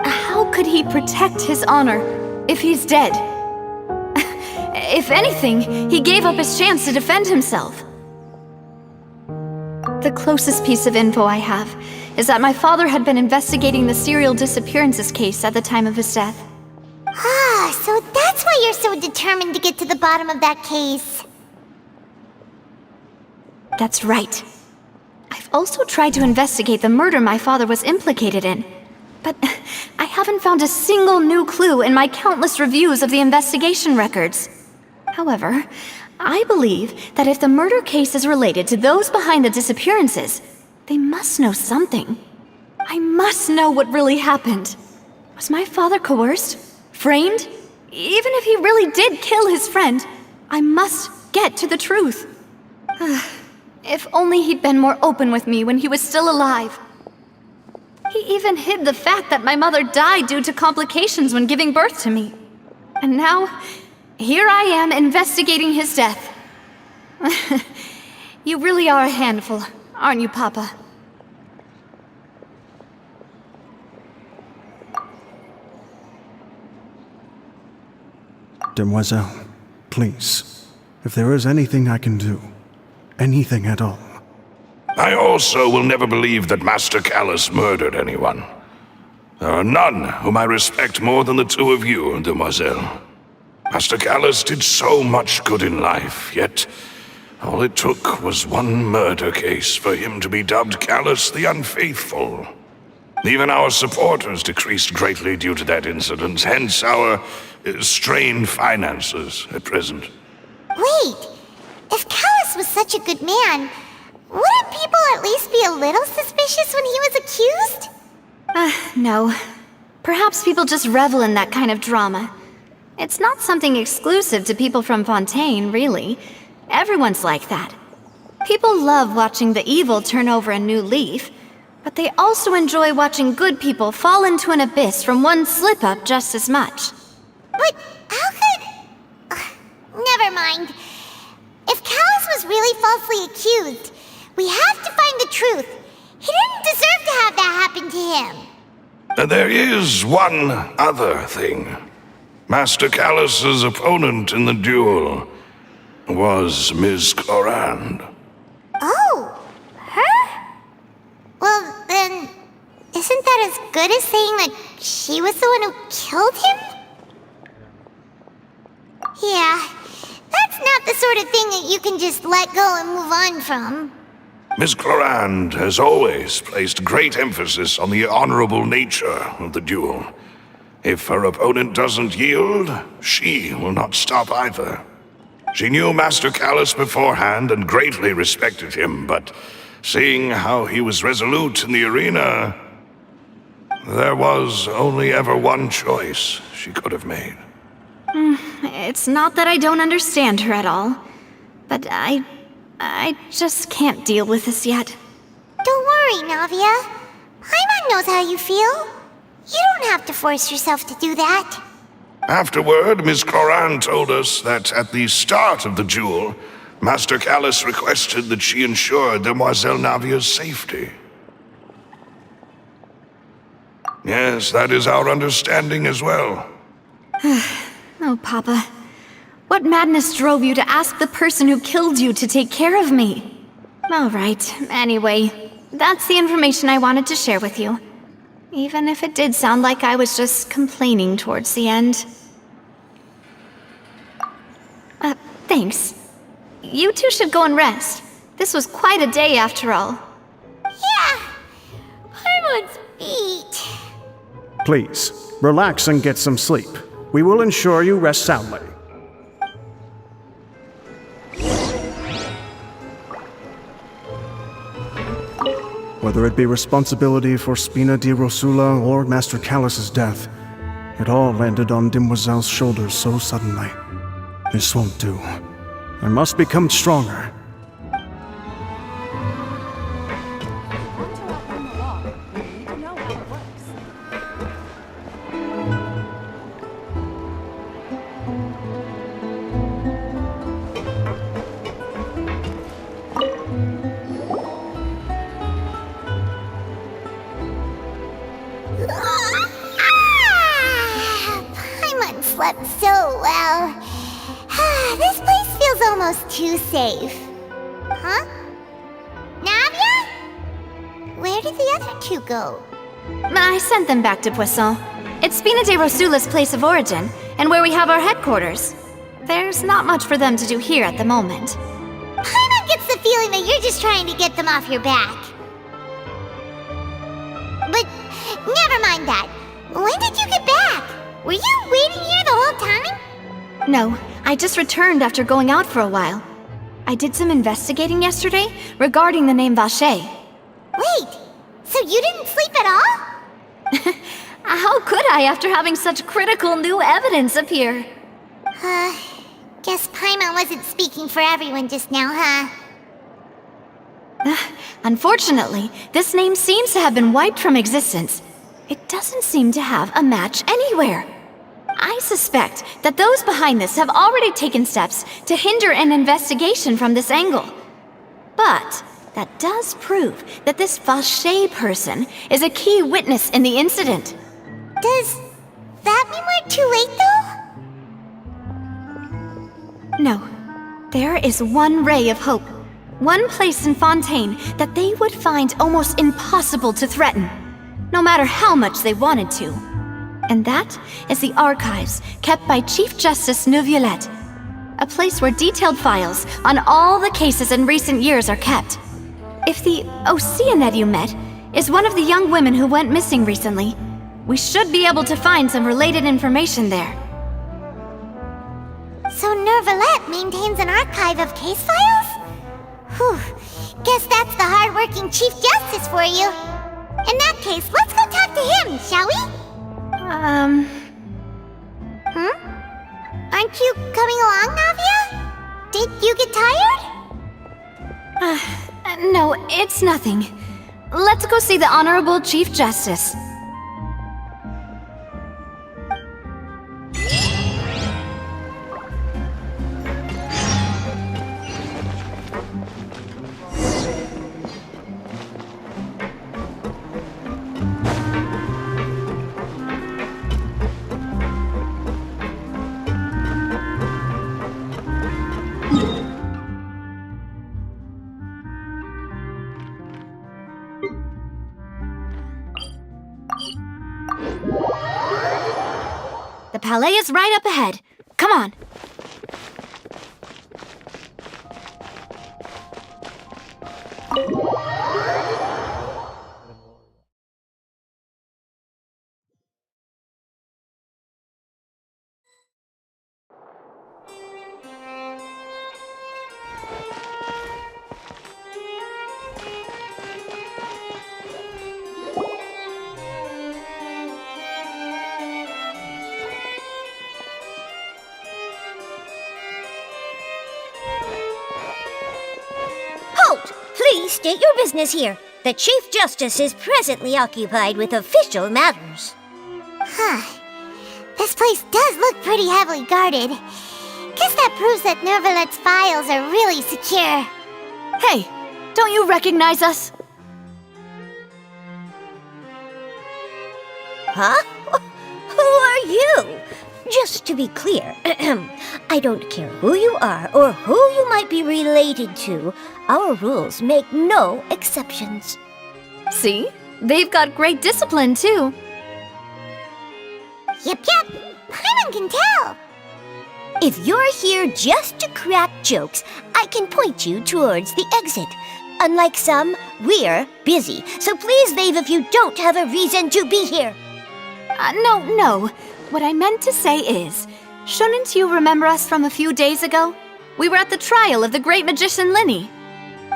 How could he protect his honor if he's dead? If anything, he gave up his chance to defend himself. The closest piece of info I have is that my father had been investigating the serial disappearances case at the time of his death. Ah, so that's why you're so determined to get to the bottom of that case. That's right. I've also tried to investigate the murder my father was implicated in, but I haven't found a single new clue in my countless reviews of the investigation records. However, I believe that if the murder case is related to those behind the disappearances, they must know something. I must know what really happened. Was my father coerced? Framed? Even if he really did kill his friend, I must get to the truth. If only he'd been more open with me when he was still alive. He even hid the fact that my mother died due to complications when giving birth to me. And now, here I am investigating his death. You really are a handful, aren't you, Papa? Demoiselle, please, if there is anything I can do, anything at all. I also will never believe that Master Callus murdered anyone. There are none whom I respect more than the two of you, Demoiselle. Master Callus did so much good in life, yet all it took was one murder case for him to be dubbed Callus the Unfaithful. Even our supporters decreased greatly due to that incident, hence our strained finances at present. Wait, if Callus was such a good man, wouldn't people at least be a little suspicious when he was accused? No. Perhaps people just revel in that kind of drama. It's not something exclusive to people from Fontaine, really. Everyone's like that. People love watching the evil turn over a new leaf, but they also enjoy watching good people fall into an abyss from one slip-up just as much. But how could... never mind. If Callus was really falsely accused, we have to find the truth. He didn't deserve to have that happen to him. There is one other thing. Master Callus's opponent in the duel was Ms. Clorand. Oh, her? Well, then, isn't that as good as saying that she was the one who killed him? Yeah, that's not the sort of thing that you can just let go and move on from. Ms. Clorand has always placed great emphasis on the honorable nature of the duel. If her opponent doesn't yield, she will not stop either. She knew Master Callus beforehand and greatly respected him, but seeing how he was resolute in the arena, there was only ever one choice she could have made. It's not that I don't understand her at all, but I just can't deal with this yet. Don't worry, Navia. Paimon knows how you feel. You don't have to force yourself to do that. Afterward, Ms. Clorand told us that at the start of the duel, Master Callus requested that she ensure Demoiselle Navia's safety. Yes, that is our understanding as well. Oh, Papa. What madness drove you to ask the person who killed you to take care of me? All right, anyway, that's the information I wanted to share with you. Even if it did sound like I was just complaining towards the end. Thanks. You two should go and rest. This was quite a day after all. Yeah, Paimon's beat. Please, relax and get some sleep. We will ensure you rest soundly. Whether it be responsibility for Spina di Rosula or Master Callus's death, it all landed on Demoiselle's shoulders so suddenly. This won't do. I must become stronger. Paimon slept so well. This place feels almost too safe. Huh? Navia? Where did the other two go? I sent them back to Poisson. It's Spina de Rosula's place of origin, and where we have our headquarters. There's not much for them to do here at the moment. Paimon gets the feeling that you're just trying to get them off your back. But never mind that. When did you get back? Were you waiting here the whole time? No, I just returned after going out for a while. I did some investigating yesterday regarding the name Vacher. Wait, so you didn't sleep at all? How could I after having such critical new evidence appear? Guess Paimon wasn't speaking for everyone just now, huh? Unfortunately, this name seems to have been wiped from existence. It doesn't seem to have a match anywhere. I suspect that those behind this have already taken steps to hinder an investigation from this angle. But that does prove that this Vacher person is a key witness in the incident. Does that mean we're too late, though? No. There is one ray of hope. One place in Fontaine that they would find almost impossible to threaten, no matter how much they wanted to. And that is the archives kept by Chief Justice Neuvillette, a place where detailed files on all the cases in recent years are kept. If the Oceanette you met is one of the young women who went missing recently, we should be able to find some related information there. So Neuvillette maintains an archive of case files? Whew, guess that's the hard-working Chief Justice for you. In that case, let's go talk to him, shall we? Aren't you coming along, Navia? Did you get tired? No, it's nothing. Let's go see the Honorable Chief Justice. The Palais is right up ahead. Come on. Please state your business here. The Chief Justice is presently occupied with official matters. Huh. This place does look pretty heavily guarded. Guess that proves that Nervalet's files are really secure. Hey, don't you recognize us? Huh? Who are you? Just to be clear, I don't care who you are or who you might be related to. Our rules make no exceptions. See? They've got great discipline, too. Yep. Paimon can tell. If you're here just to crack jokes, I can point you towards the exit. Unlike some, we're busy, so please leave if you don't have a reason to be here. No. What I meant to say is, shouldn't you remember us from a few days ago? We were at the trial of the great magician Linny.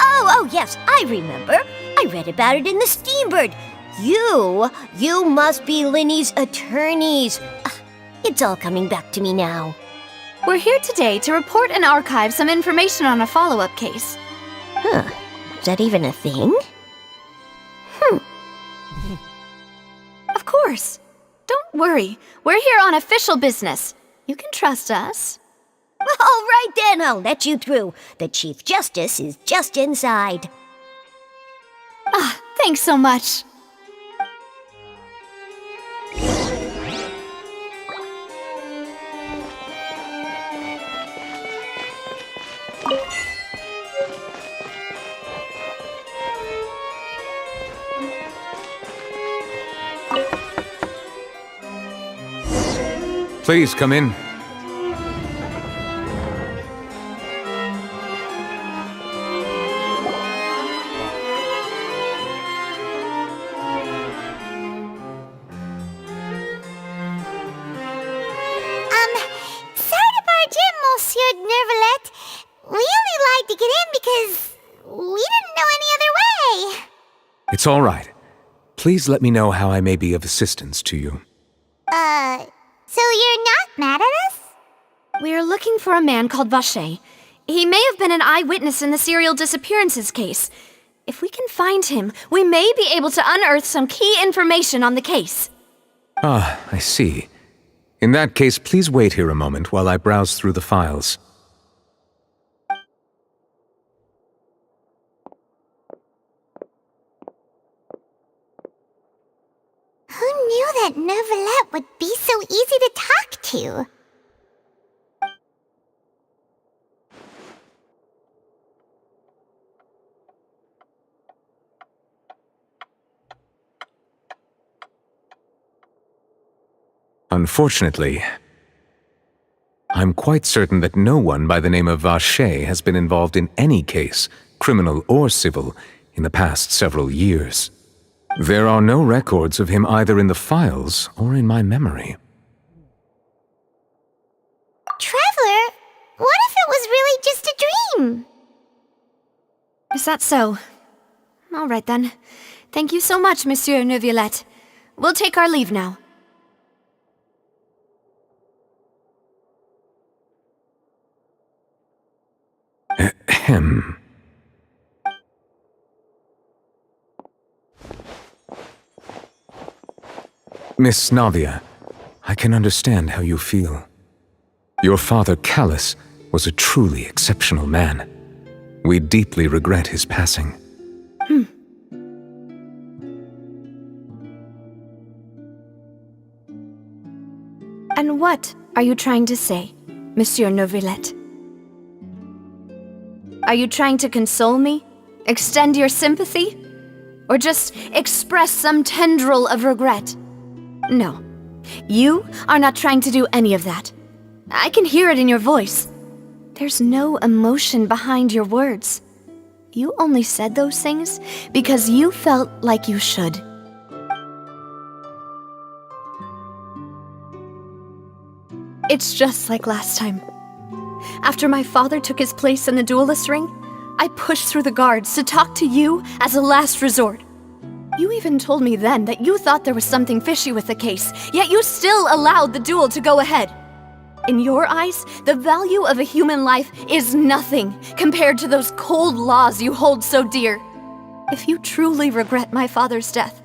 Oh, yes, I remember. I read about it in the Steambird. You must be Linny's attorneys. It's all coming back to me now. We're here today to report and archive some information on a follow-up case. Huh. Is that even a thing? Of course. Don't worry. We're here on official business. You can trust us. All right then, I'll let you through. The Chief Justice is just inside. Thanks so much. Please come in. Sorry to barge in, Monsieur Nervalet. We only lied to get in because we didn't know any other way. It's all right. Please let me know how I may be of assistance to you. So you're not mad at us? We're looking for a man called Vacher. He may have been an eyewitness in the serial disappearances case. If we can find him, we may be able to unearth some key information on the case. Ah, I see. In that case, please wait here a moment while I browse through the files. Who knew that Nervalet would be so easy to talk to? Unfortunately, I'm quite certain that no one by the name of Vacher has been involved in any case, criminal or civil, in the past several years. There are no records of him either in the files or in my memory. Traveler, what if it was really just a dream? Is that so? All right then. Thank you so much, Monsieur Neuvillette. We'll take our leave now. Ahem. Miss Navia, I can understand how you feel. Your father, Callus, was a truly exceptional man. We deeply regret his passing. And what are you trying to say, Monsieur Neuvillette? Are you trying to console me? Extend your sympathy? Or just express some tendril of regret? No. You are not trying to do any of that. I can hear it in your voice. There's no emotion behind your words. You only said those things because you felt like you should. It's just like last time. After my father took his place in the duelist ring, I pushed through the guards to talk to you as a last resort. You even told me then that you thought there was something fishy with the case, yet you still allowed the duel to go ahead. In your eyes, the value of a human life is nothing compared to those cold laws you hold so dear. If you truly regret my father's death,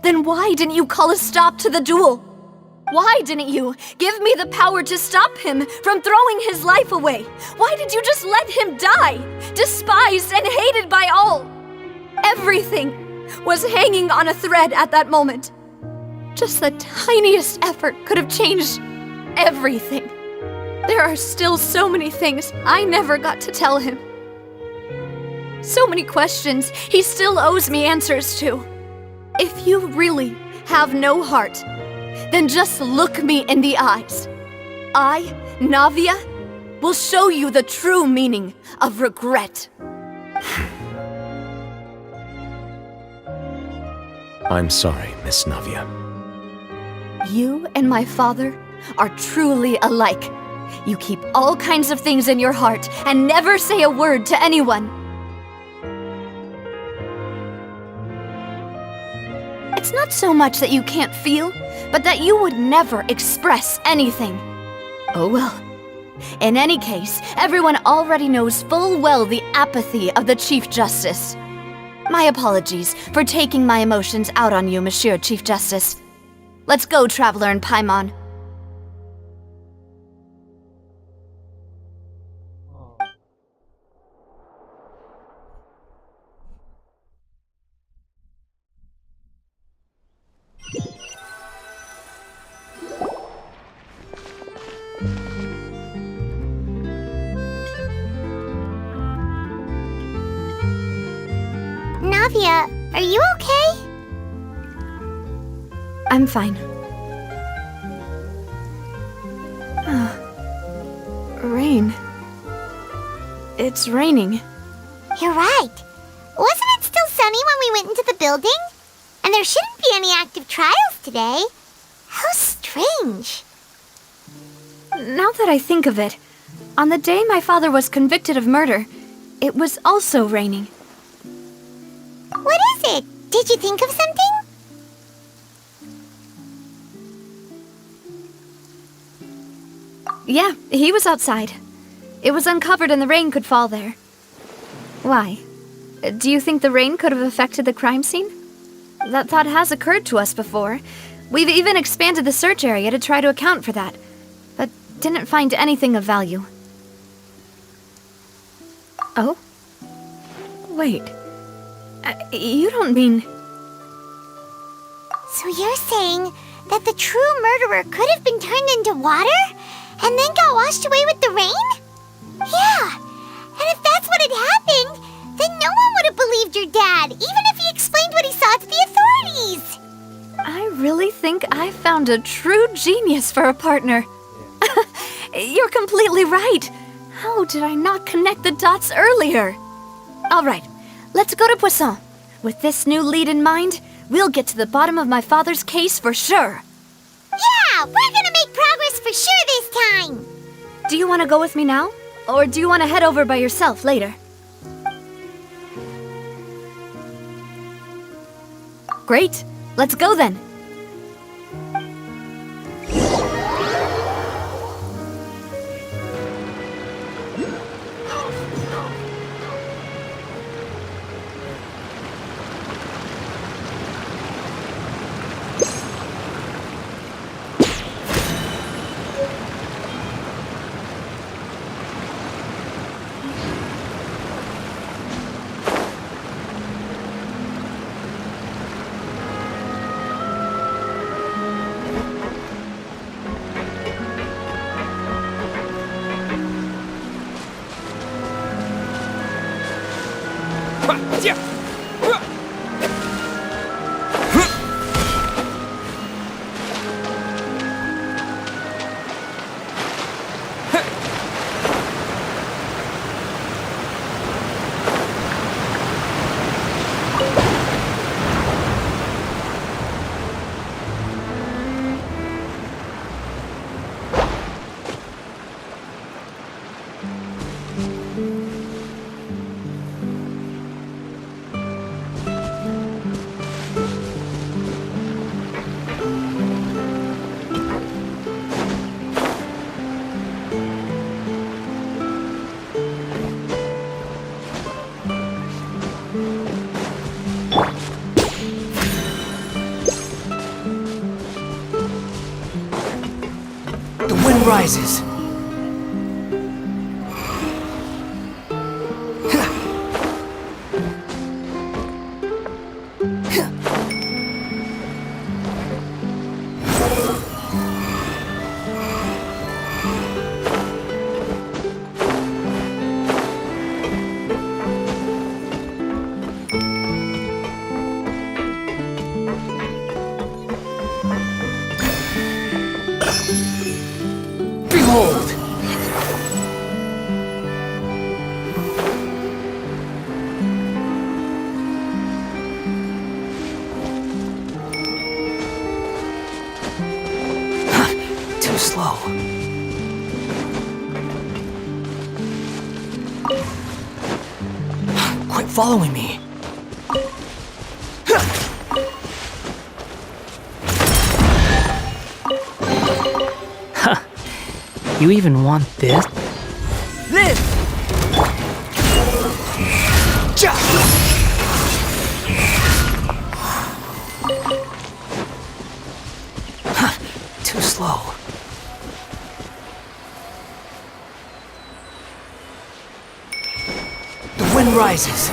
then why didn't you call a stop to the duel? Why didn't you give me the power to stop him from throwing his life away? Why did you just let him die, despised and hated by all? Everything was hanging on a thread at that moment. Just the tiniest effort could have changed everything. There are still so many things I never got to tell him. So many questions he still owes me answers to. If you really have no heart, then just look me in the eyes. I, Navia, will show you the true meaning of regret. I'm sorry, Miss Navia. You and my father are truly alike. You keep all kinds of things in your heart and never say a word to anyone. It's not so much that you can't feel, but that you would never express anything. Oh well. In any case, everyone already knows full well the apathy of the Chief Justice. My apologies for taking my emotions out on you, Monsieur Chief Justice. Let's go, Traveler and Paimon. Navia, are you okay? I'm fine. Rain. It's raining. You're right. Wasn't it still sunny when we went into the building? And there shouldn't be any active trials today. How strange. Now that I think of it, on the day my father was convicted of murder, it was also raining. What is it? Did you think of something? Yeah, he was outside. It was uncovered and the rain could fall there. Why? Do you think the rain could have affected the crime scene? That thought has occurred to us before. We've even expanded the search area to try to account for that, but didn't find anything of value. Oh? Wait. You don't mean... So you're saying that the true murderer could have been turned into water? And then got washed away with the rain? Yeah, and if that's what had happened, then no one would have believed your dad, even if he explained what he saw to the authorities. I really think I found a true genius for a partner. You're completely right. How did I not connect the dots earlier? All right, let's go to Poisson. With this new lead in mind, we'll get to the bottom of my father's case for sure. Yeah, we're gonna make progress for sure this time. Do you want to go with me now? Or do you want to head over by yourself later? Great. Let's go then. rises. Behold! Too slow. Quit following me. You even want this? This! Too slow. The wind rises.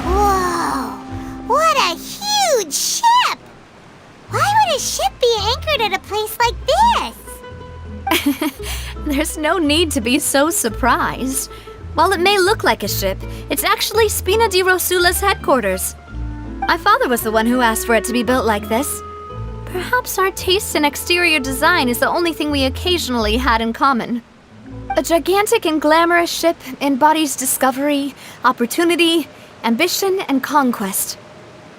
Whoa! What a huge ship! Why would a ship be anchored at a place like this? There's no need to be so surprised. While it may look like a ship, it's actually Spina di Rosula's headquarters. My father was the one who asked for it to be built like this. Perhaps our taste in exterior design is the only thing we occasionally had in common. A gigantic and glamorous ship embodies discovery, opportunity, ambition, and conquest.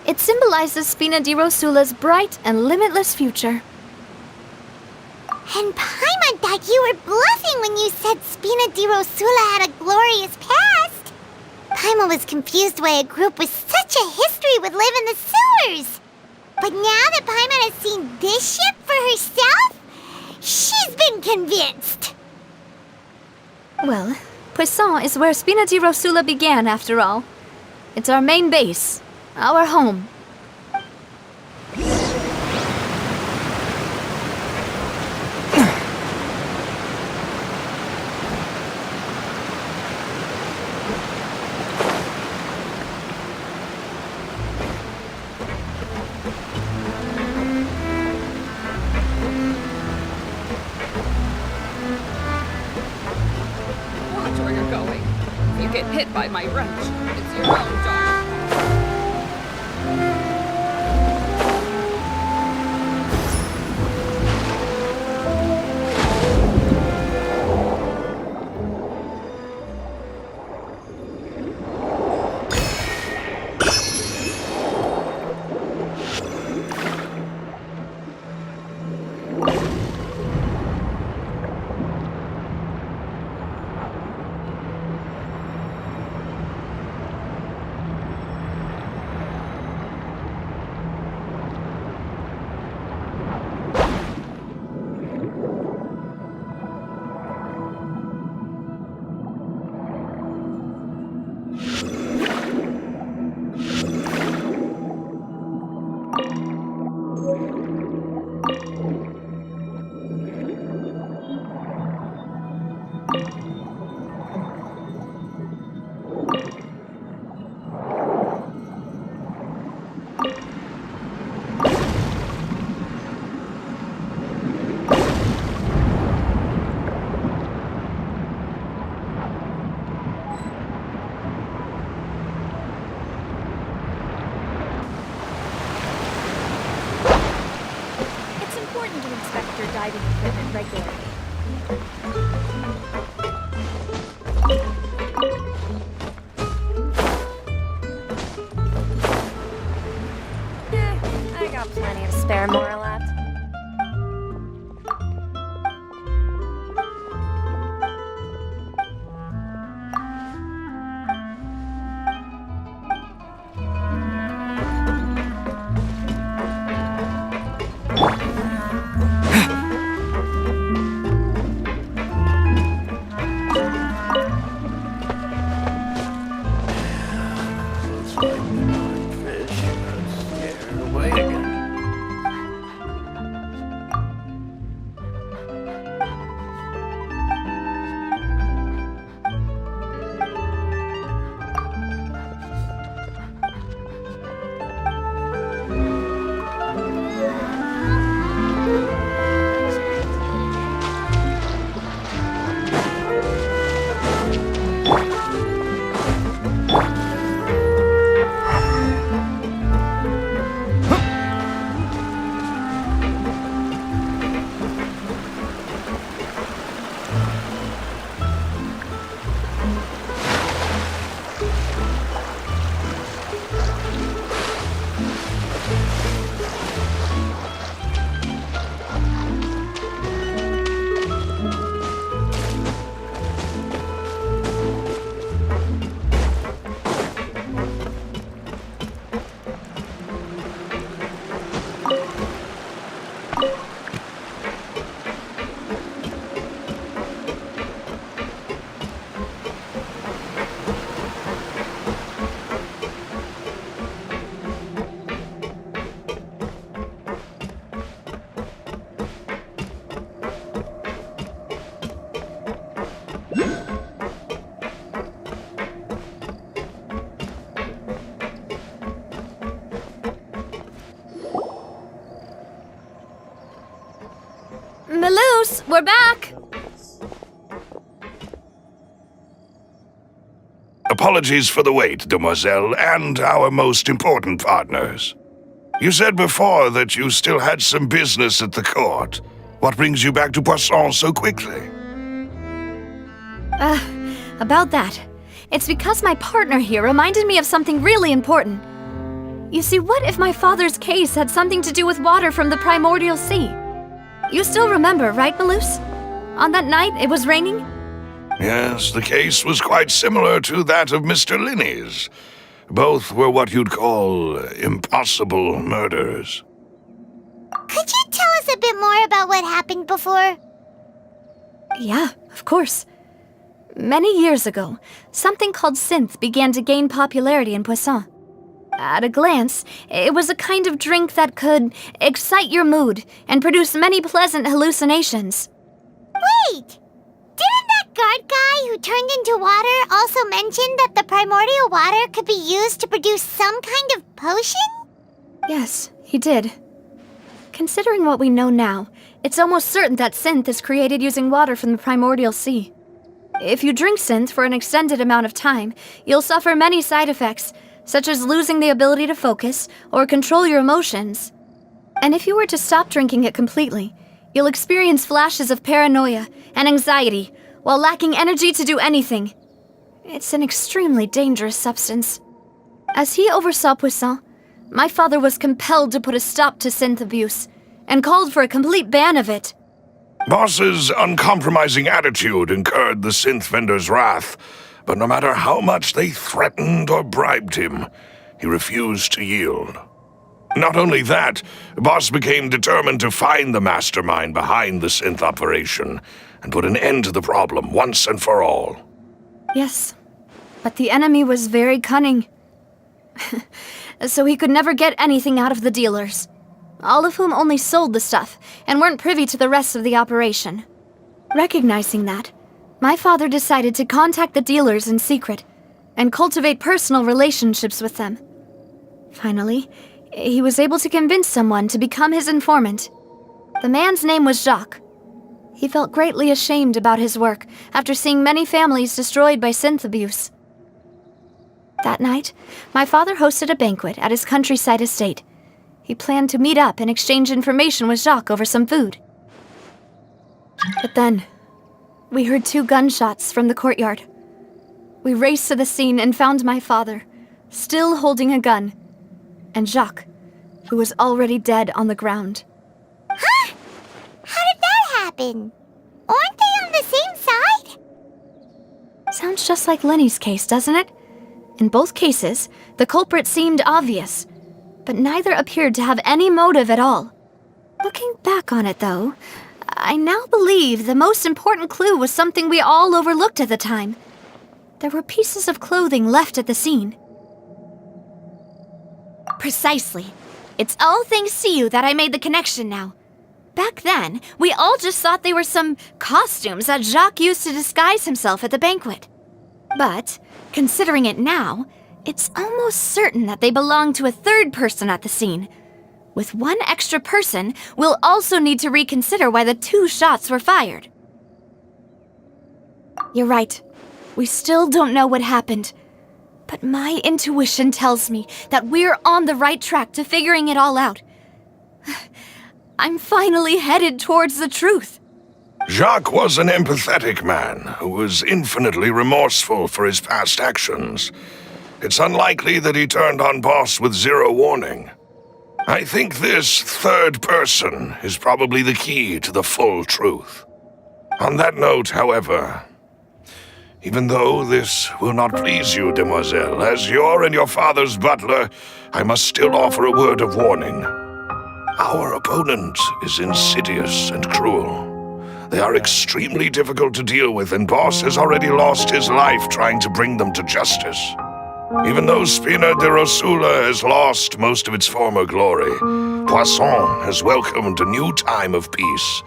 It symbolizes Spina di Rosula's bright and limitless future. And Paimon thought you were bluffing when you said Spina di Rosula had a glorious past. Paimon was confused why a group with such a history would live in the sewers. But now that Paimon has seen this ship for herself, she's been convinced. Well, Poisson is where Spina di Rosula began, after all. It's our main base, our home. Watch where you're going. If you get hit by my wrench, it's your own dog. your diving equipment regularly. I got plenty of spare more left. Looks like the darn fish got scared away again. Maloose, we're back! Apologies for the wait, demoiselle, and our most important partners. You said before that you still had some business at the court. What brings you back to Poisson so quickly? About that. It's because my partner here reminded me of something really important. You see, what if my father's case had something to do with water from the primordial sea? You still remember, right, Maloose? On that night, it was raining? Yes, the case was quite similar to that of Mr. Linney's. Both were what you'd call impossible murders. Could you tell us a bit more about what happened before? Yeah, of course. Many years ago, something called synth began to gain popularity in Poisson. At a glance, it was a kind of drink that could excite your mood and produce many pleasant hallucinations. Wait! Didn't that guard guy who turned into water also mention that the primordial water could be used to produce some kind of potion? Yes, he did. Considering what we know now, it's almost certain that synth is created using water from the primordial sea. If you drink synth for an extended amount of time, you'll suffer many side effects, such as losing the ability to focus or control your emotions. And if you were to stop drinking it completely, you'll experience flashes of paranoia and anxiety while lacking energy to do anything. It's an extremely dangerous substance. As he oversaw Poisson, my father was compelled to put a stop to synth abuse and called for a complete ban of it. Boss's uncompromising attitude incurred the synth vendor's wrath, but no matter how much they threatened or bribed him, he refused to yield. Not only that, Boss became determined to find the mastermind behind the synth operation and put an end to the problem once and for all. Yes, but the enemy was very cunning. So he could never get anything out of the dealers, all of whom only sold the stuff and weren't privy to the rest of the operation. Recognizing that, my father decided to contact the dealers in secret and cultivate personal relationships with them. Finally, he was able to convince someone to become his informant. The man's name was Jacques. He felt greatly ashamed about his work after seeing many families destroyed by synth abuse. That night, my father hosted a banquet at his countryside estate. He planned to meet up and exchange information with Jacques over some food. But then, we heard 2 gunshots from the courtyard. We raced to the scene and found my father, still holding a gun, and Jacques, who was already dead on the ground. Huh? How did that happen? Aren't they on the same side? Sounds just like Lenny's case, doesn't it? In both cases, the culprit seemed obvious, but neither appeared to have any motive at all. Looking back on it, though, I now believe the most important clue was something we all overlooked at the time. There were pieces of clothing left at the scene. Precisely. It's all thanks to you that I made the connection now. Back then, we all just thought they were some costumes that Jacques used to disguise himself at the banquet. But, considering it now, it's almost certain that they belong to a third person at the scene. With one extra person, we'll also need to reconsider why the 2 shots were fired. You're right. We still don't know what happened. But my intuition tells me that we're on the right track to figuring it all out. I'm finally headed towards the truth. Jacques was an empathetic man who was infinitely remorseful for his past actions. It's unlikely that he turned on Boss with 0 warning. I think this third person is probably the key to the full truth. On that note, however, even though this will not please you, demoiselle, as your and your father's butler, I must still offer a word of warning. Our opponent is insidious and cruel. They are extremely difficult to deal with, and Boss has already lost his life trying to bring them to justice. Even though Spina de Rosula has lost most of its former glory, Poisson has welcomed a new time of peace,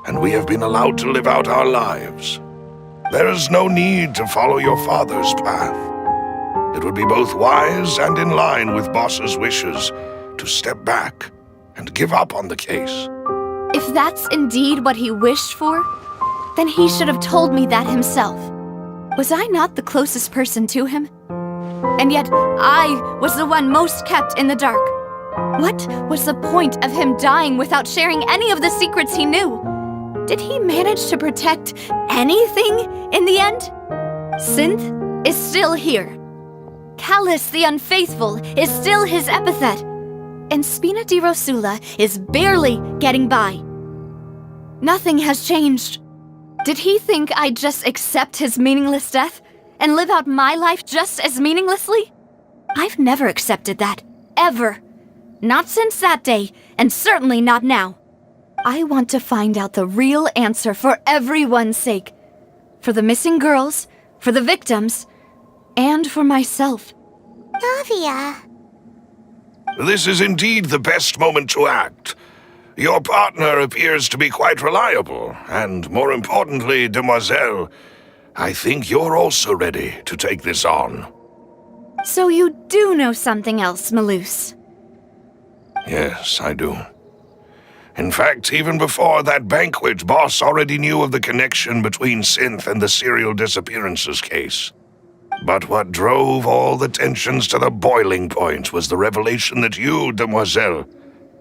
and we have been allowed to live out our lives. There is no need to follow your father's path. It would be both wise and in line with Boss's wishes to step back and give up on the case. If that's indeed what he wished for, then he should have told me that himself. Was I not the closest person to him? And yet, I was the one most kept in the dark. What was the point of him dying without sharing any of the secrets he knew? Did he manage to protect anything in the end? Synth is still here. Callus the Unfaithful is still his epithet. And Spina di Rosula is barely getting by. Nothing has changed. Did he think I'd just accept his meaningless death and live out my life just as meaninglessly? I've never accepted that. Ever. Not since that day, and certainly not now. I want to find out the real answer for everyone's sake. For the missing girls, for the victims, and for myself. Navia. This is indeed the best moment to act. Your partner appears to be quite reliable, and more importantly, demoiselle, I think you're also ready to take this on. So you do know something else, Malouse? Yes, I do. In fact, even before that banquet, Boss already knew of the connection between Synth and the serial disappearances case. But what drove all the tensions to the boiling point was the revelation that you, demoiselle,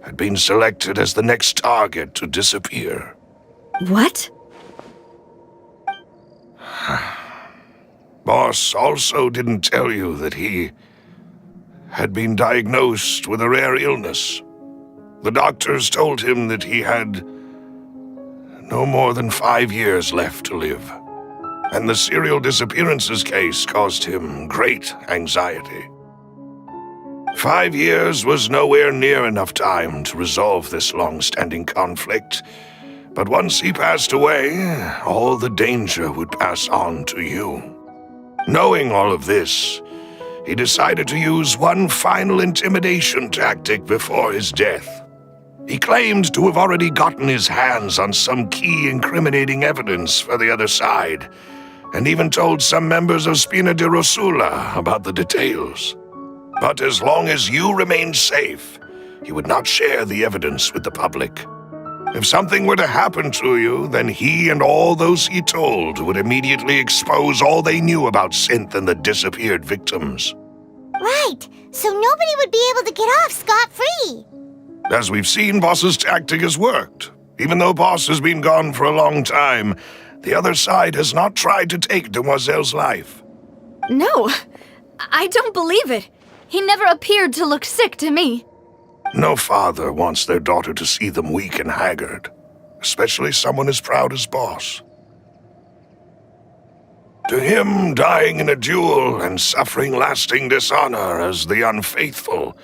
had been selected as the next target to disappear. What? Boss also didn't tell you that he had been diagnosed with a rare illness. The doctors told him that he had no more than 5 years left to live, and the serial disappearances case caused him great anxiety. 5 years was nowhere near enough time to resolve this long-standing conflict, but once he passed away, all the danger would pass on to you. Knowing all of this, he decided to use one final intimidation tactic before his death. He claimed to have already gotten his hands on some key incriminating evidence for the other side, and even told some members of Spina di Rosula about the details. But as long as you remained safe, he would not share the evidence with the public. If something were to happen to you, then he and all those he told would immediately expose all they knew about Synth and the disappeared victims. Right, so nobody would be able to get off scot-free. As we've seen, Boss's tactic has worked. Even though Boss has been gone for a long time, the other side has not tried to take Demoiselle's life. No, I don't believe it. He never appeared to look sick to me. No father wants their daughter to see them weak and haggard, especially someone as proud as Boss. To him, dying in a duel and suffering lasting dishonor as the unfaithful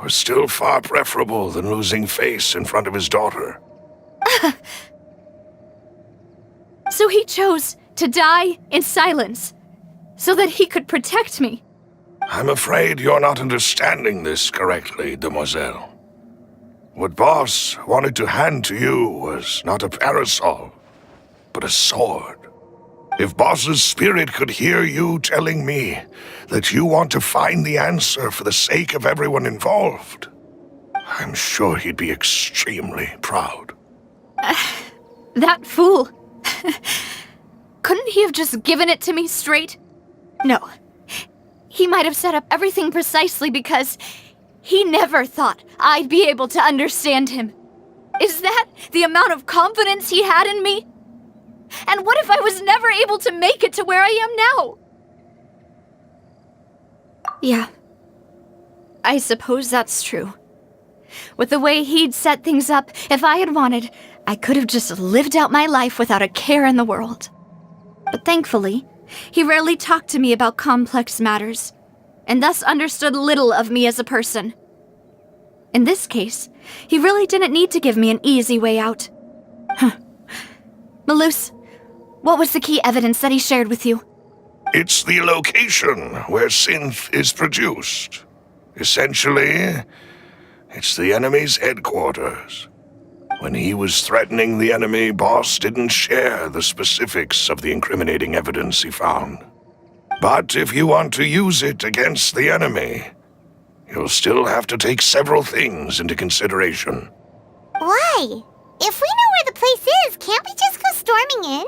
was still far preferable than losing face in front of his daughter. So he chose to die in silence, so that he could protect me. I'm afraid you're not understanding this correctly, Demoiselle. What Boss wanted to hand to you was not a parasol, but a sword. If Boss's spirit could hear you telling me that you want to find the answer for the sake of everyone involved, I'm sure he'd be extremely proud. That fool. Couldn't he have just given it to me straight? No. He might have set up everything precisely because he never thought I'd be able to understand him. Is that the amount of confidence he had in me? And what if I was never able to make it to where I am now? Yeah. I suppose that's true. With the way he'd set things up, if I had wanted, I could have just lived out my life without a care in the world. But thankfully, he rarely talked to me about complex matters, and thus understood little of me as a person. In this case, he really didn't need to give me an easy way out. Malus, what was the key evidence that he shared with you? It's the location where synth is produced. Essentially, it's the enemy's headquarters. When he was threatening the enemy, Boss didn't share the specifics of the incriminating evidence he found. But if you want to use it against the enemy, you'll still have to take several things into consideration. Why? If we know where the place is, can't we just go storming in?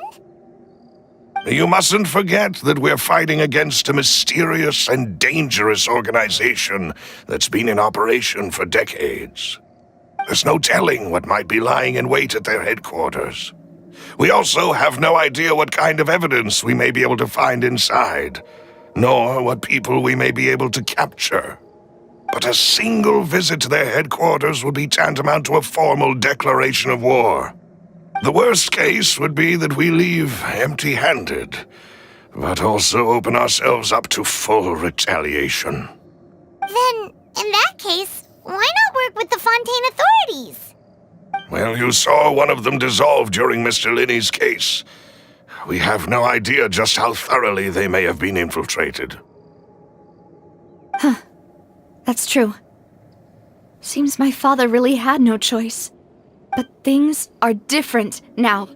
You mustn't forget that we're fighting against a mysterious and dangerous organization that's been in operation for decades. There's no telling what might be lying in wait at their headquarters. We also have no idea what kind of evidence we may be able to find inside, nor what people we may be able to capture. But a single visit to their headquarters would be tantamount to a formal declaration of war. The worst case would be that we leave empty-handed, but also open ourselves up to full retaliation. Then, in that case, why not work with the Fontaine authorities? Well, you saw one of them dissolve during Mr. Linney's case. We have no idea just how thoroughly they may have been infiltrated. Huh. That's true. Seems my father really had no choice. But things are different now.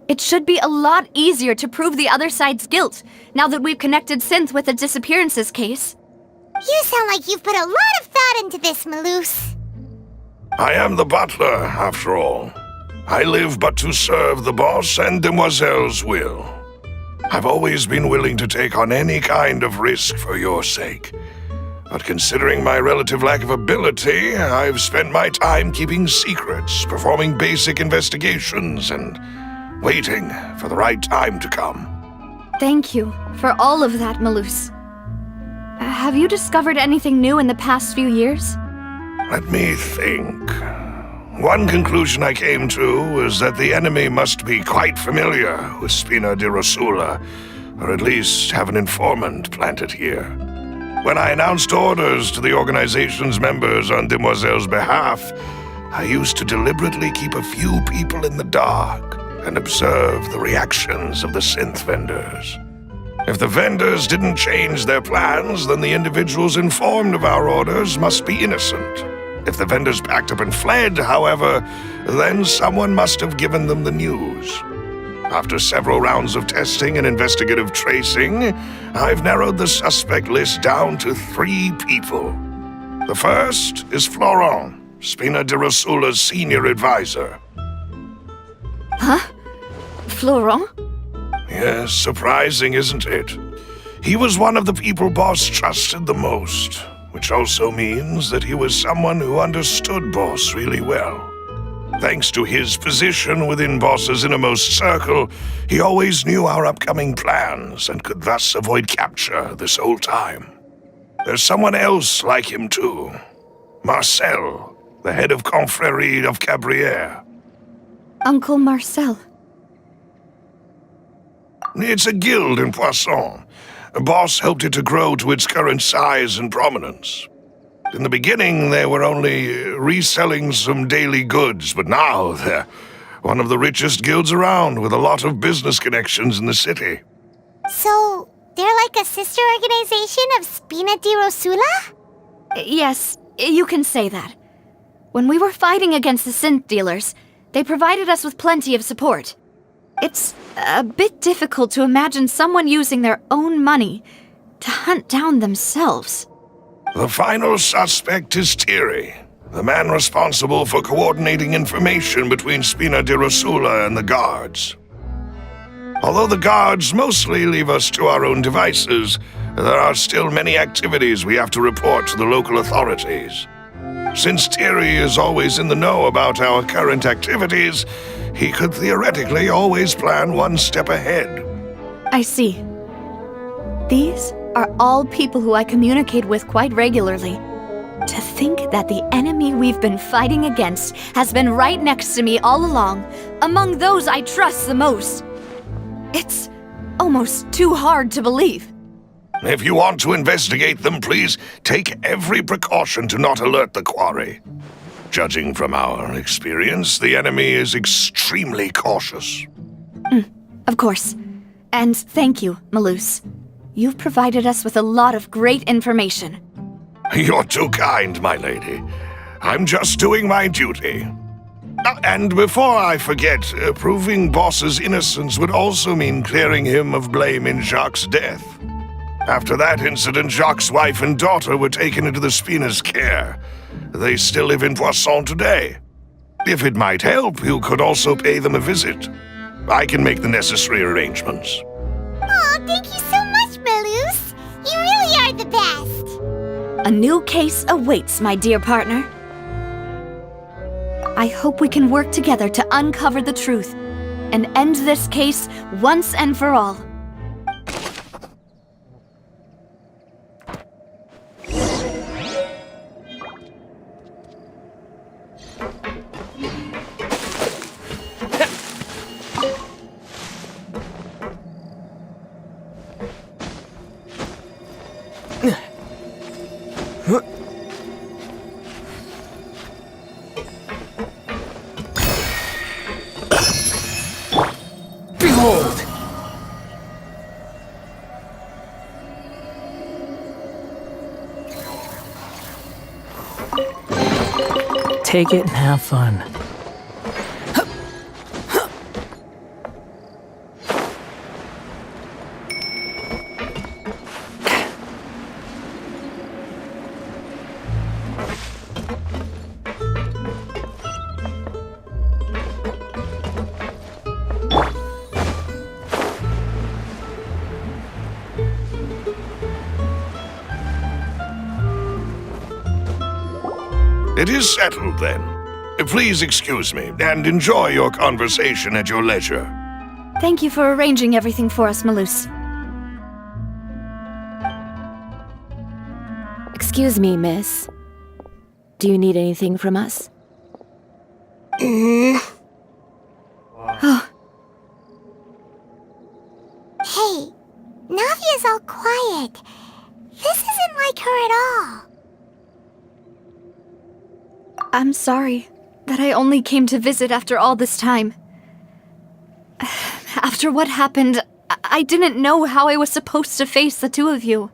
It should be a lot easier to prove the other side's guilt, now that we've connected Synth with the disappearances case. You sound like you've put a lot of thought into this, Malus. I am the butler, after all. I live but to serve the boss and Demoiselle's will. I've always been willing to take on any kind of risk for your sake. But considering my relative lack of ability, I've spent my time keeping secrets, performing basic investigations, and waiting for the right time to come. Thank you for all of that, Malus. Have you discovered anything new in the past few years? Let me think. One conclusion I came to was that the enemy must be quite familiar with Spina di Rosula, or at least have an informant planted here. When I announced orders to the organization's members on Demoiselle's behalf, I used to deliberately keep a few people in the dark and observe the reactions of the synth vendors. If the vendors didn't change their plans, then the individuals informed of our orders must be innocent. If the vendors packed up and fled, however, then someone must have given them the news. After several rounds of testing and investigative tracing, I've narrowed the suspect list down to 3 people. The first is Florent, Spina di Rosula's senior advisor. Huh? Florent? Yes, surprising, isn't it? He was one of the people Boss trusted the most, which also means that he was someone who understood Boss really well. Thanks to his position within Boss's innermost circle, he always knew our upcoming plans and could thus avoid capture this whole time. There's someone else like him too. Marcel, the head of Confrérie of Cabrières. Uncle Marcel. It's a guild in Poisson. Boss helped it to grow to its current size and prominence. In the beginning, they were only reselling some daily goods, but now they're one of the richest guilds around with a lot of business connections in the city. So, they're like a sister organization of Spina di Rosula? Yes, you can say that. When we were fighting against the synth dealers, they provided us with plenty of support. It's a bit difficult to imagine someone using their own money to hunt down themselves. The final suspect is Thierry, the man responsible for coordinating information between Spina di Rosula and the guards. Although the guards mostly leave us to our own devices, there are still many activities we have to report to the local authorities. Since Thierry is always in the know about our current activities, he could theoretically always plan one step ahead. I see. These are all people who I communicate with quite regularly. To think that the enemy we've been fighting against has been right next to me all along, among those I trust the most. It's almost too hard to believe. If you want to investigate them, please take every precaution to not alert the quarry. Judging from our experience, the enemy is extremely cautious. Of course. And thank you, Malus. You've provided us with a lot of great information. You're too kind, my lady. I'm just doing my duty. And before I forget, proving Boss's innocence would also mean clearing him of blame in Jacques' death. After that incident, Jacques' wife and daughter were taken into the Spina's care. They still live in Poisson today. If it might help, you could also pay them a visit. I can make the necessary arrangements. Aw, thank you so much, Malus. You really are the best. A new case awaits, my dear partner. I hope we can work together to uncover the truth and end this case once and for all. Behold! Take it and have fun. It is settled, then. Please excuse me, and enjoy your conversation at your leisure. Thank you for arranging everything for us, Malus. Excuse me, miss. Do you need anything from us? Hey, Navia's all quiet. This isn't like her at all. I'm sorry that I only came to visit after all this time. After what happened, I didn't know how I was supposed to face the two of you.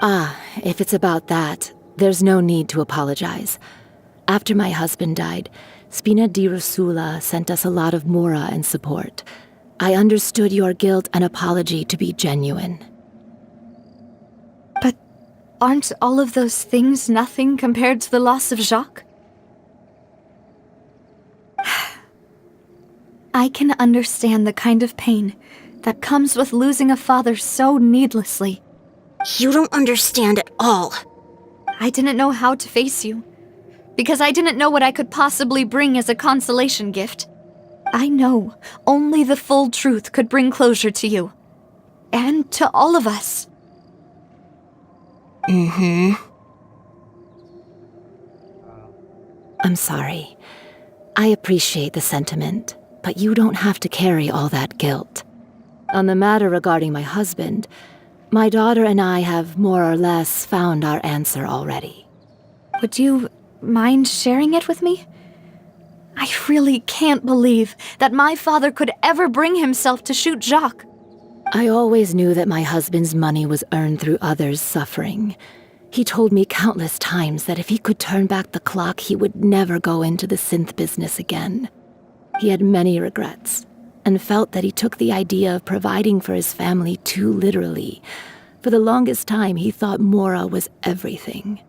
Ah, if it's about that, there's no need to apologize. After my husband died, Spina di Rosula sent us a lot of mora and support. I understood your guilt and apology to be genuine. But aren't all of those things nothing compared to the loss of Jacques? I can understand the kind of pain that comes with losing a father so needlessly. You don't understand at all. I didn't know how to face you. because I didn't know what I could possibly bring as a consolation gift. I know only the full truth could bring closure to you. And to all of us. I'm sorry. I appreciate the sentiment, but you don't have to carry all that guilt. On the matter regarding my husband, my daughter and I have more or less found our answer already. Would you mind sharing it with me? I really can't believe that my father could ever bring himself to shoot Jacques. I always knew that my husband's money was earned through others' suffering. He told me countless times that if he could turn back the clock, he would never go into the synth business again. He had many regrets, and felt that he took the idea of providing for his family too literally. For the longest time, he thought Mora was everything.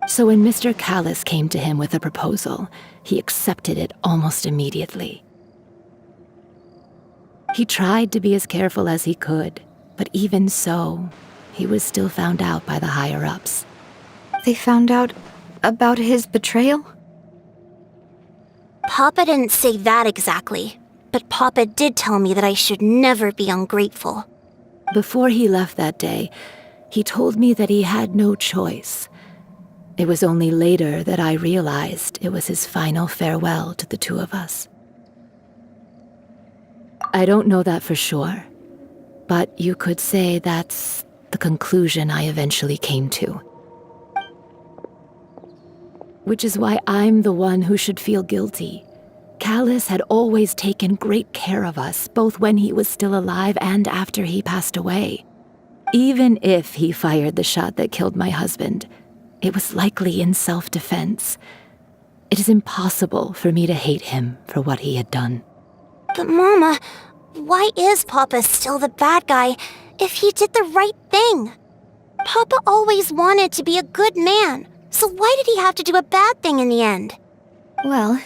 So when Mr. Callis came to him with a proposal, he accepted it almost immediately. He tried to be as careful as he could, but even so, he was still found out by the higher-ups. They found out about his betrayal? Papa didn't say that exactly, but Papa did tell me that I should never be ungrateful. Before he left that day, he told me that he had no choice. It was only later that I realized it was his final farewell to the two of us. I don't know that for sure, but you could say that's the conclusion I eventually came to. Which is why I'm the one who should feel guilty. Callis had always taken great care of us, both when he was still alive and after he passed away. Even if he fired the shot that killed my husband, it was likely in self-defense. It is impossible for me to hate him for what he had done. But Mama, why is Papa still the bad guy if he did the right thing? Papa always wanted to be a good man, so why did he have to do a bad thing in the end? Well,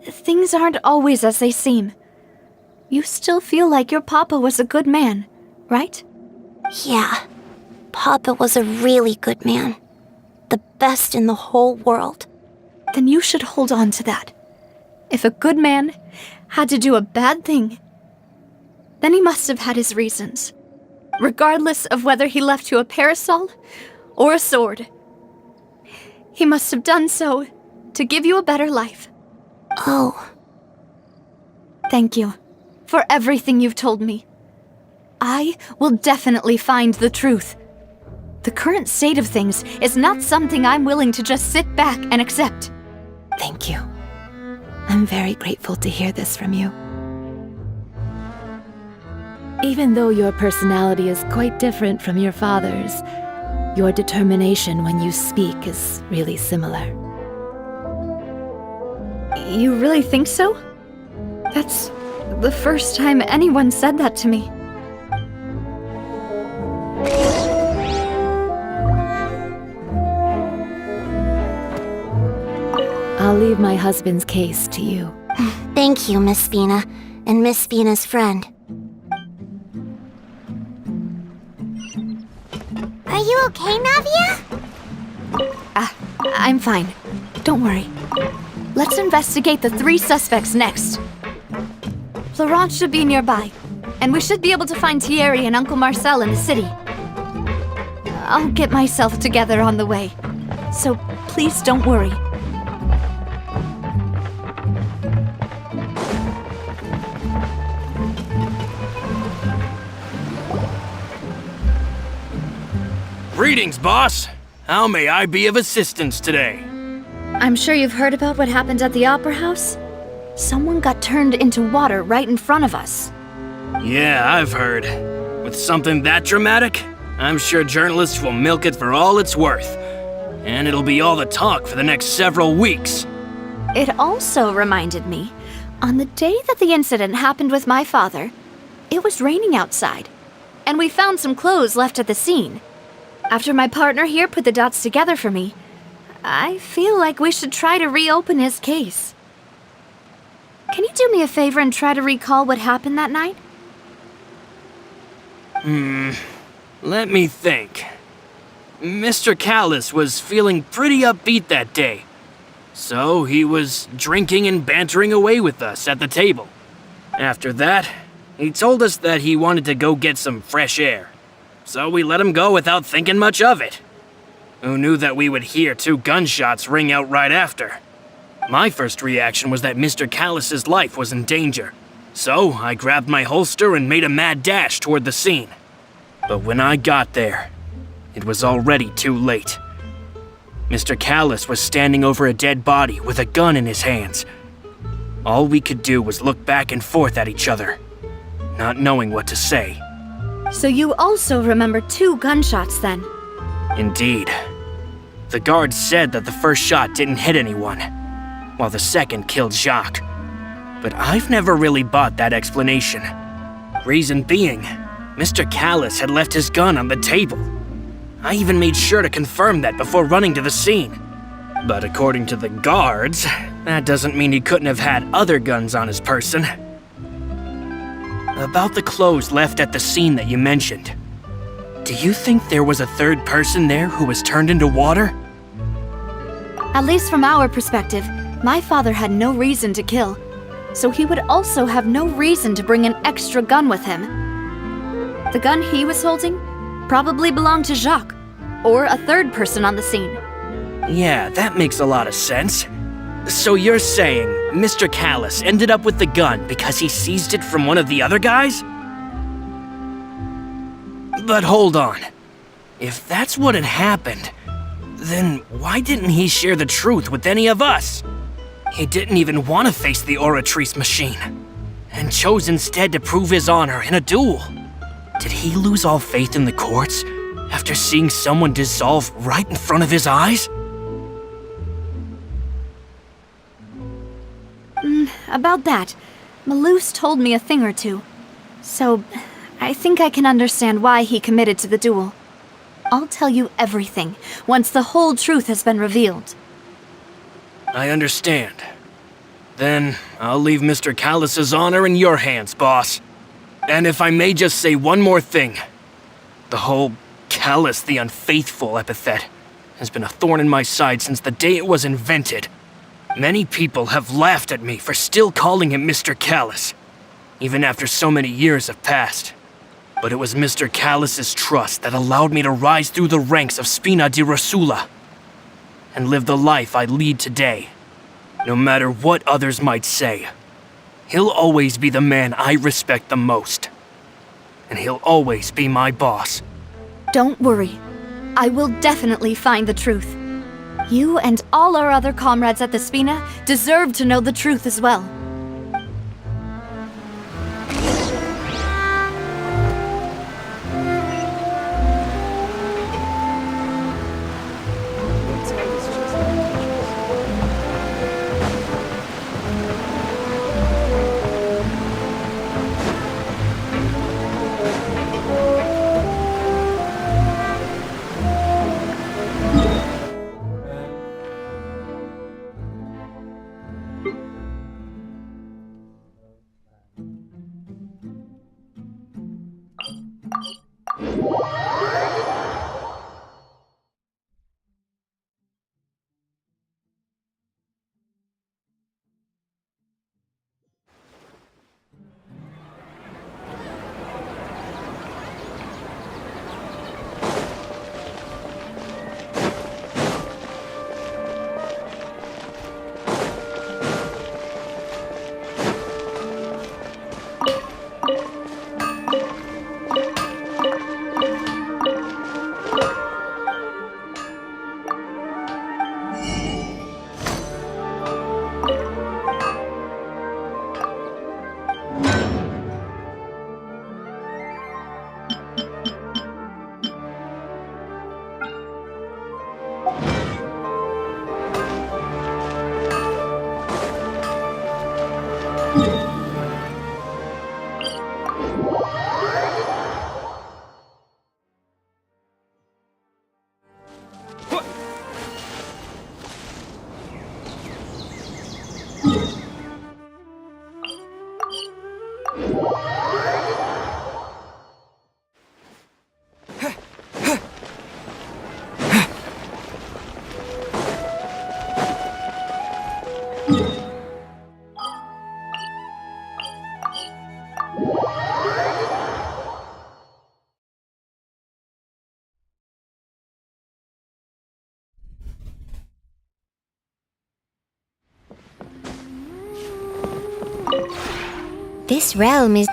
things aren't always as they seem. You still feel like your papa was a good man, right? Yeah, Papa was a really good man. The best in the whole world. Then you should hold on to that. If a good man had to do a bad thing, then he must have had his reasons. Regardless of whether he left you a parasol or a sword. He must have done so to give you a better life. Oh. Thank you for everything you've told me. I will definitely find the truth. The current state of things is not something I'm willing to just sit back and accept. Thank you. I'm very grateful to hear this from you. Even though your personality is quite different from your father's, your determination when you speak is really similar. You really think so? That's the first time anyone said that to me. I'll leave my husband's case to you. Thank you, Miss Spina, and Miss Spina's friend. Are you okay, Navia? I'm fine. Don't worry. Let's investigate the 3 suspects next. Florent should be nearby, and we should be able to find Thierry and Uncle Marcel in the city. I'll get myself together on the way, so please don't worry. Greetings, boss. How may I be of assistance today? I'm sure you've heard about what happened at the Opera House. Someone got turned into water right in front of us. Yeah, I've heard. With something that dramatic, I'm sure journalists will milk it for all it's worth. And it'll be all the talk for the next several weeks. It also reminded me, on the day that the incident happened with my father, it was raining outside, and we found some clothes left at the scene. After my partner here put the dots together for me, I feel like we should try to reopen his case. Can you do me a favor and try to recall what happened that night? Let me think. Mr. Callis was feeling pretty upbeat that day. So he was drinking and bantering away with us at the table. After that, he told us that he wanted to go get some fresh air. So we let him go without thinking much of it. Who knew that we would hear 2 gunshots ring out right after? My first reaction was that Mr. Callus's life was in danger. So I grabbed my holster and made a mad dash toward the scene. But when I got there, it was already too late. Mr. Callus was standing over a dead body with a gun in his hands. All we could do was look back and forth at each other, not knowing what to say. So you also remember 2 gunshots then? Indeed. The guard said that the first shot didn't hit anyone, while the second killed Jacques. But I've never really bought that explanation. Reason being, Mr. Callus had left his gun on the table. I even made sure to confirm that before running to the scene. But according to the guards, that doesn't mean he couldn't have had other guns on his person. About the clothes left at the scene that you mentioned, do you think there was a third person there who was turned into water? At least from our perspective, my father had no reason to kill, so he would also have no reason to bring an extra gun with him. The gun he was holding probably belonged to Jacques, or a third person on the scene. Yeah, that makes a lot of sense. So you're saying Mr. Callus ended up with the gun because he seized it from one of the other guys? But hold on. If that's what had happened, then why didn't he share the truth with any of us? He didn't even want to face the Oratrice machine, and chose instead to prove his honor in a duel. Did he lose all faith in the courts after seeing someone dissolve right in front of his eyes? About that, Malus told me a thing or two. So, I think I can understand why he committed to the duel. I'll tell you everything once the whole truth has been revealed. I understand. Then I'll leave Mr. Callus's honor in your hands, boss. And if I may just say one more thing. The whole Callus the Unfaithful epithet has been a thorn in my side since the day it was invented. Many people have laughed at me for still calling him Mr. Callus, even after so many years have passed. But it was Mr. Callus's trust that allowed me to rise through the ranks of Spina di Rosula and live the life I lead today. No matter what others might say, he'll always be the man I respect the most. And he'll always be my boss. Don't worry. I will definitely find the truth. You and all our other comrades at the Spina deserve to know the truth as well. This realm is...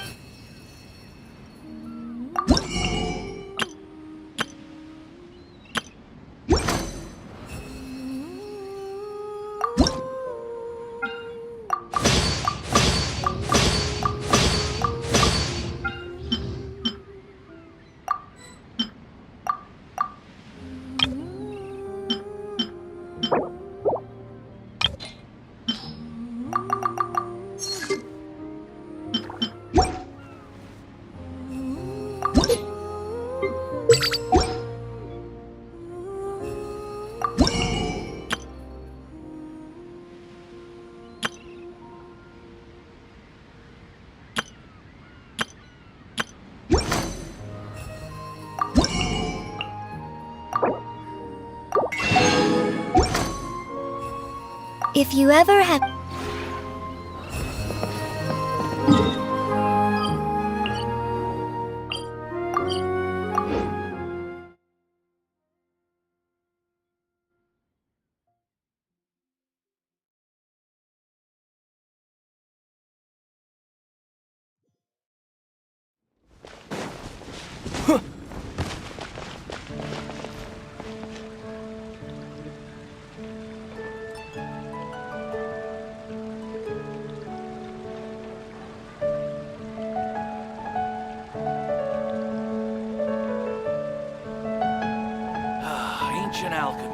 If you ever have... Ancient alchemy.